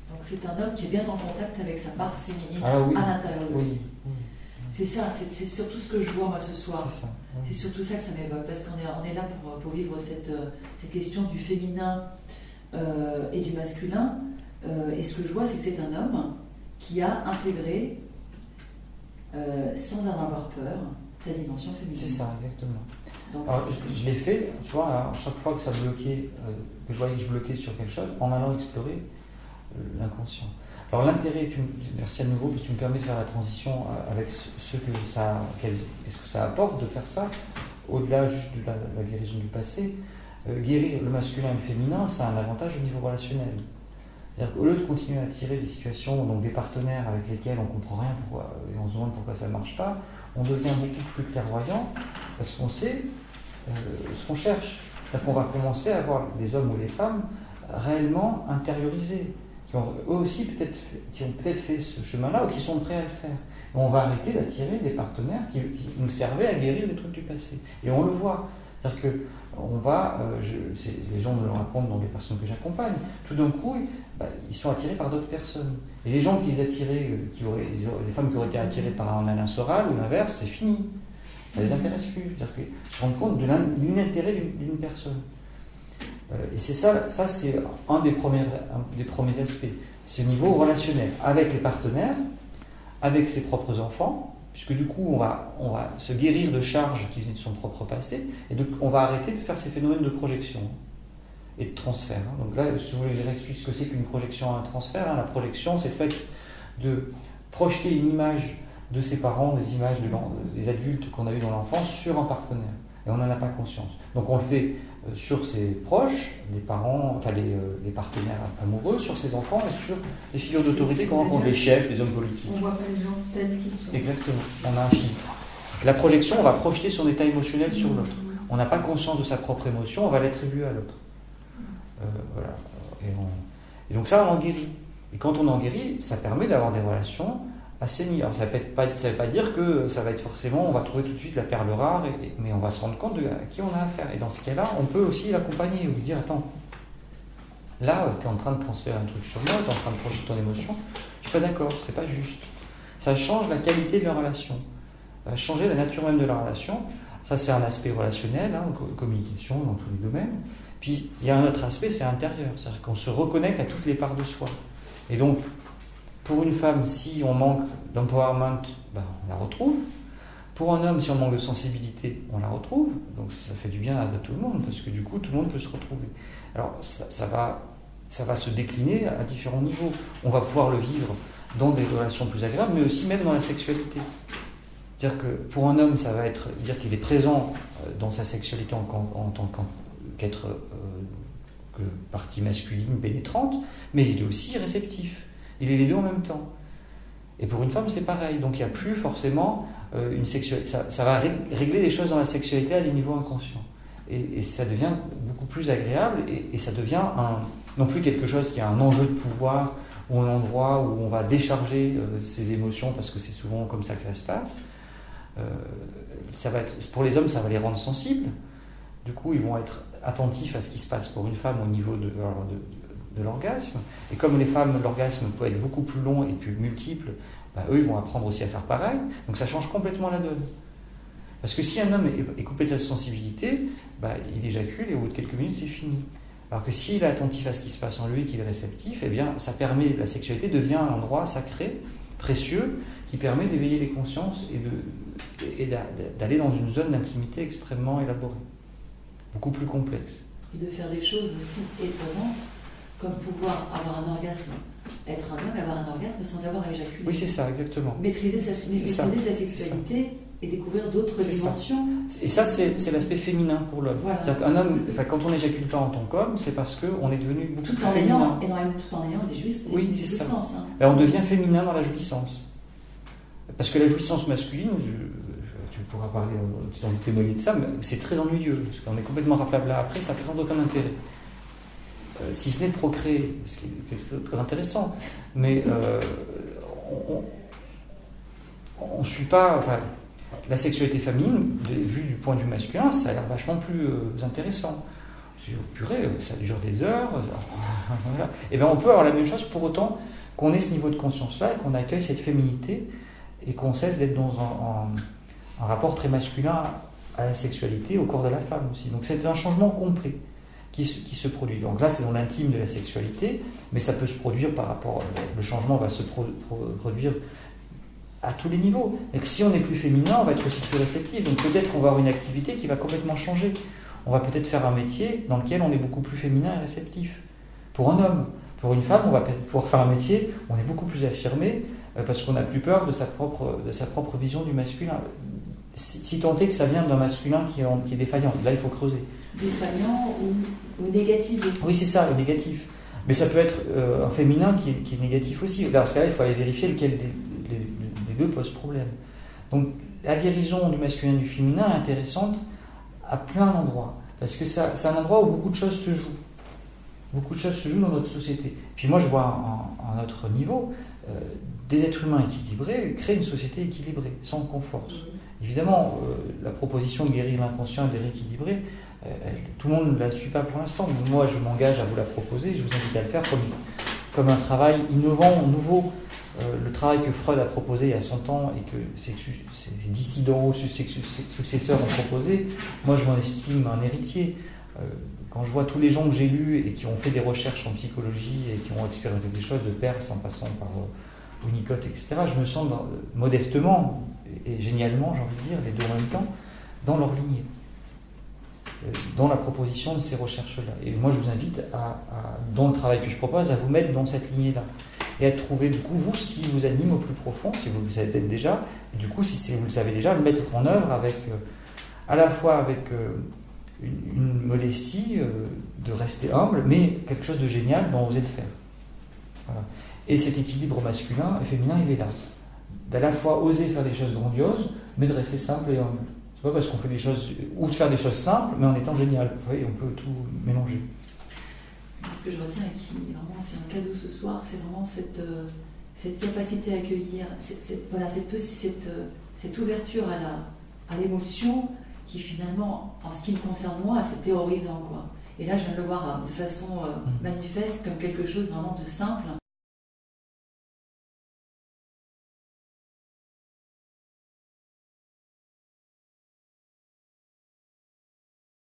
Donc c'est un homme qui est bien en contact avec sa part féminine
oui.
à l'intérieur de lui.
Oui.
C'est ça, c'est surtout ce que je vois moi ce soir.
C'est ça.
C'est surtout ça que ça m'évoque, parce qu'on est là pour vivre cette question du féminin et du masculin. Et ce que je vois, c'est que c'est un homme qui a intégré, sans en avoir peur, sa dimension féminine.
C'est ça, exactement.
Donc,
alors, je l'ai fait, tu vois, à chaque fois que ça bloquait, que je voyais que je bloquais sur quelque chose, en allant explorer l'inconscient. Alors l'intérêt, merci à nouveau, parce que tu me permets de faire la transition avec ce que qu'est-ce que ça apporte de faire ça, au-delà juste de la guérison du passé. Guérir le masculin et le féminin, ça a un avantage au niveau relationnel. C'est-à-dire qu'au lieu de continuer à attirer des situations, donc des partenaires avec lesquels on ne comprend rien et on se demande pourquoi ça ne marche pas, on devient beaucoup plus clairvoyant parce qu'on sait ce qu'on cherche. C'est-à-dire qu'on va commencer à voir les hommes ou les femmes réellement intériorisés, qui ont peut-être fait ce chemin-là ou qui sont prêts à le faire. Et on va arrêter d'attirer des partenaires qui nous servaient à guérir des trucs du passé. Et on le voit. C'est-à-dire que les gens me le racontent dans les personnes que j'accompagne, tout d'un coup, ils sont attirés par d'autres personnes. Et les gens qui les attiraient, les femmes qui auraient été attirées par un Alain Soral ou l'inverse, c'est fini. Ça ne les intéresse plus. C'est-à-dire qu'ils se rendent compte de l'inintérêt d'une personne. Et c'est ça c'est un des premiers aspects. C'est au niveau relationnel, avec les partenaires, avec ses propres enfants, puisque du coup on va se guérir de charges qui venaient de son propre passé, et donc on va arrêter de faire ces phénomènes de projection et de transfert. Donc là, si vous voulez que je réexplique ce que c'est qu'une projection et un transfert, la projection, c'est le fait de projeter une image de ses parents, des images des adultes qu'on a eu dans l'enfance sur un partenaire, et on n'en a pas conscience. Donc on le fait sur ses proches, les parents, enfin les partenaires amoureux, sur ses enfants et sur les figures d'autorité qu'on rencontre, les chefs, les hommes politiques.
On ne voit pas les gens tels qu'ils sont.
Exactement, on a un filtre. La projection, on va projeter son état émotionnel sur l'autre. On n'a pas conscience de sa propre émotion, on va l'attribuer à l'autre. Voilà. Et donc ça, on en guérit. Et quand on en guérit, ça permet d'avoir des relations assainies. Alors ça ne veut pas dire que ça va être forcément, on va trouver tout de suite la perle rare, mais on va se rendre compte à qui on a affaire. Et dans ce cas-là, on peut aussi l'accompagner ou lui dire, attends, là, tu es en train de transférer un truc sur moi, tu es en train de projeter ton émotion, je suis pas d'accord, c'est pas juste. Ça change la qualité de la relation. Ça va changer la nature même de la relation. Ça, c'est un aspect relationnel, communication dans tous les domaines. Puis, il y a un autre aspect, c'est intérieur. C'est-à-dire qu'on se reconnecte à toutes les parts de soi. Et donc, pour une femme, si on manque d'empowerment, on la retrouve. Pour un homme, si on manque de sensibilité, on la retrouve. Donc, ça fait du bien à tout le monde, parce que du coup, tout le monde peut se retrouver. Alors, ça va se décliner à différents niveaux. On va pouvoir le vivre dans des relations plus agréables, mais aussi même dans la sexualité. C'est-à-dire que pour un homme, ça va être dire qu'il est présent dans sa sexualité en tant qu'être que partie masculine pénétrante, mais il est aussi réceptif. Il est les deux en même temps. Et pour une femme, c'est pareil. Donc il n'y a plus forcément une sexualité. Ça va régler les choses dans la sexualité à des niveaux inconscients. Et ça devient beaucoup plus agréable et ça devient non plus quelque chose qui a un enjeu de pouvoir ou un endroit où on va décharger ses émotions parce que c'est souvent comme ça que ça se passe. Pour les hommes, ça va les rendre sensibles. Du coup, ils vont être attentifs à ce qui se passe pour une femme au niveau de l'orgasme. Et comme les femmes, l'orgasme peut être beaucoup plus long et plus multiple, eux, ils vont apprendre aussi à faire pareil. Donc ça change complètement la donne. Parce que si un homme est coupé de sa sensibilité, il éjacule et au bout de quelques minutes, c'est fini. Alors que s'il est attentif à ce qui se passe en lui, qu'il est réceptif, eh bien, ça permet, la sexualité devient un endroit sacré, précieux, qui permet d'éveiller les consciences et d'aller dans une zone d'intimité extrêmement élaborée, beaucoup plus complexe.
Et de faire des choses aussi étonnantes, comme pouvoir avoir un orgasme, être un homme et avoir un orgasme sans avoir à éjaculer.
Oui, c'est ça, exactement.
Maîtriser sa sexualité et découvrir d'autres dimensions.
Et ça, c'est l'aspect féminin pour l'homme.
Voilà.
C'est-à-dire qu'un homme, quand on n'éjacule pas en tant qu'homme, c'est parce qu'on est devenu beaucoup
Tout
plus
en
féminin.
ayant des jouissances. Hein.
On devient féminin dans la jouissance. Parce que la jouissance masculine, tu pourras parler, témoigner de ça, mais c'est très ennuyeux. Parce qu'on est complètement rappelable après, ça ne présente aucun intérêt. Si ce n'est de procréer, ce qui est très intéressant. Mais on ne suit pas. Enfin, la sexualité féminine, vue du point de vue masculin, ça a l'air vachement plus intéressant. Purée, ça dure des heures. Voilà. Et bien on peut avoir la même chose pour autant qu'on ait ce niveau de conscience-là, et qu'on accueille cette féminité, et qu'on cesse d'être dans un rapport très masculin à la sexualité, au corps de la femme aussi. Donc c'est un changement complet qui se produit. Donc là, c'est dans l'intime de la sexualité, mais ça peut se produire par rapport... Le changement va se produire à tous les niveaux. Et que si on est plus féminin, on va être aussi plus réceptif. Donc peut-être qu'on va avoir une activité qui va complètement changer. On va peut-être faire un métier dans lequel on est beaucoup plus féminin et réceptif. Pour un homme. Pour une femme, on va peut-être pouvoir faire un métier où on est beaucoup plus affirmé, parce qu'on n'a plus peur de sa propre vision du masculin. Si tant est que ça vient d'un masculin qui est défaillant, là il faut creuser.
Défaillant ou négatif.
Oui, c'est ça, négatif. Mais ça peut être un féminin qui est négatif aussi. Dans ce cas-là, il faut aller vérifier lequel des deux pose problème. Donc la guérison du masculin et du féminin est intéressante à plein d'endroits. Parce que c'est un endroit où beaucoup de choses se jouent. Beaucoup de choses se jouent dans notre société. Puis moi, je vois à notre niveau, des êtres humains équilibrés créent une société équilibrée, sans qu'on force. Évidemment, la proposition de guérir l'inconscient et de rééquilibrer, tout le monde ne la suit pas pour l'instant. Moi, je m'engage à vous la proposer, je vous invite à le faire comme un travail innovant, nouveau. Le travail que Freud a proposé il y a 100 ans et que ses dissidents ou successeurs ont proposé, moi je m'en estime un héritier. Quand je vois tous les gens que j'ai lus et qui ont fait des recherches en psychologie et qui ont expérimenté des choses de Peirce en passant par Winnicott, etc., je me sens modestement et génialement, j'ai envie de dire, les deux en même temps, dans leur lignée, dans la proposition de ces recherches-là. Et moi je vous invite dans le travail que je propose, à vous mettre dans cette lignée-là. Et à trouver, du coup, vous, ce qui vous anime au plus profond, si vous le savez peut-être déjà, et du coup, si vous le savez déjà, le mettre en œuvre avec, à la fois avec une modestie, de rester humble, mais quelque chose de génial dont vous êtes faire. Voilà. Et cet équilibre masculin et féminin, il est là. D'à la fois oser faire des choses grandioses, mais de rester simple et humble. C'est pas parce qu'on fait des choses, ou de faire des choses simples, mais en étant génial. Vous voyez, on peut tout mélanger.
Ce que je retiens et qui vraiment c'est un cadeau ce soir, c'est vraiment cette capacité à accueillir, cette ouverture à l'émotion qui finalement, en ce qui me concerne moi, c'est terrorisant, quoi. Et là, je viens de le voir de façon manifeste comme quelque chose vraiment de simple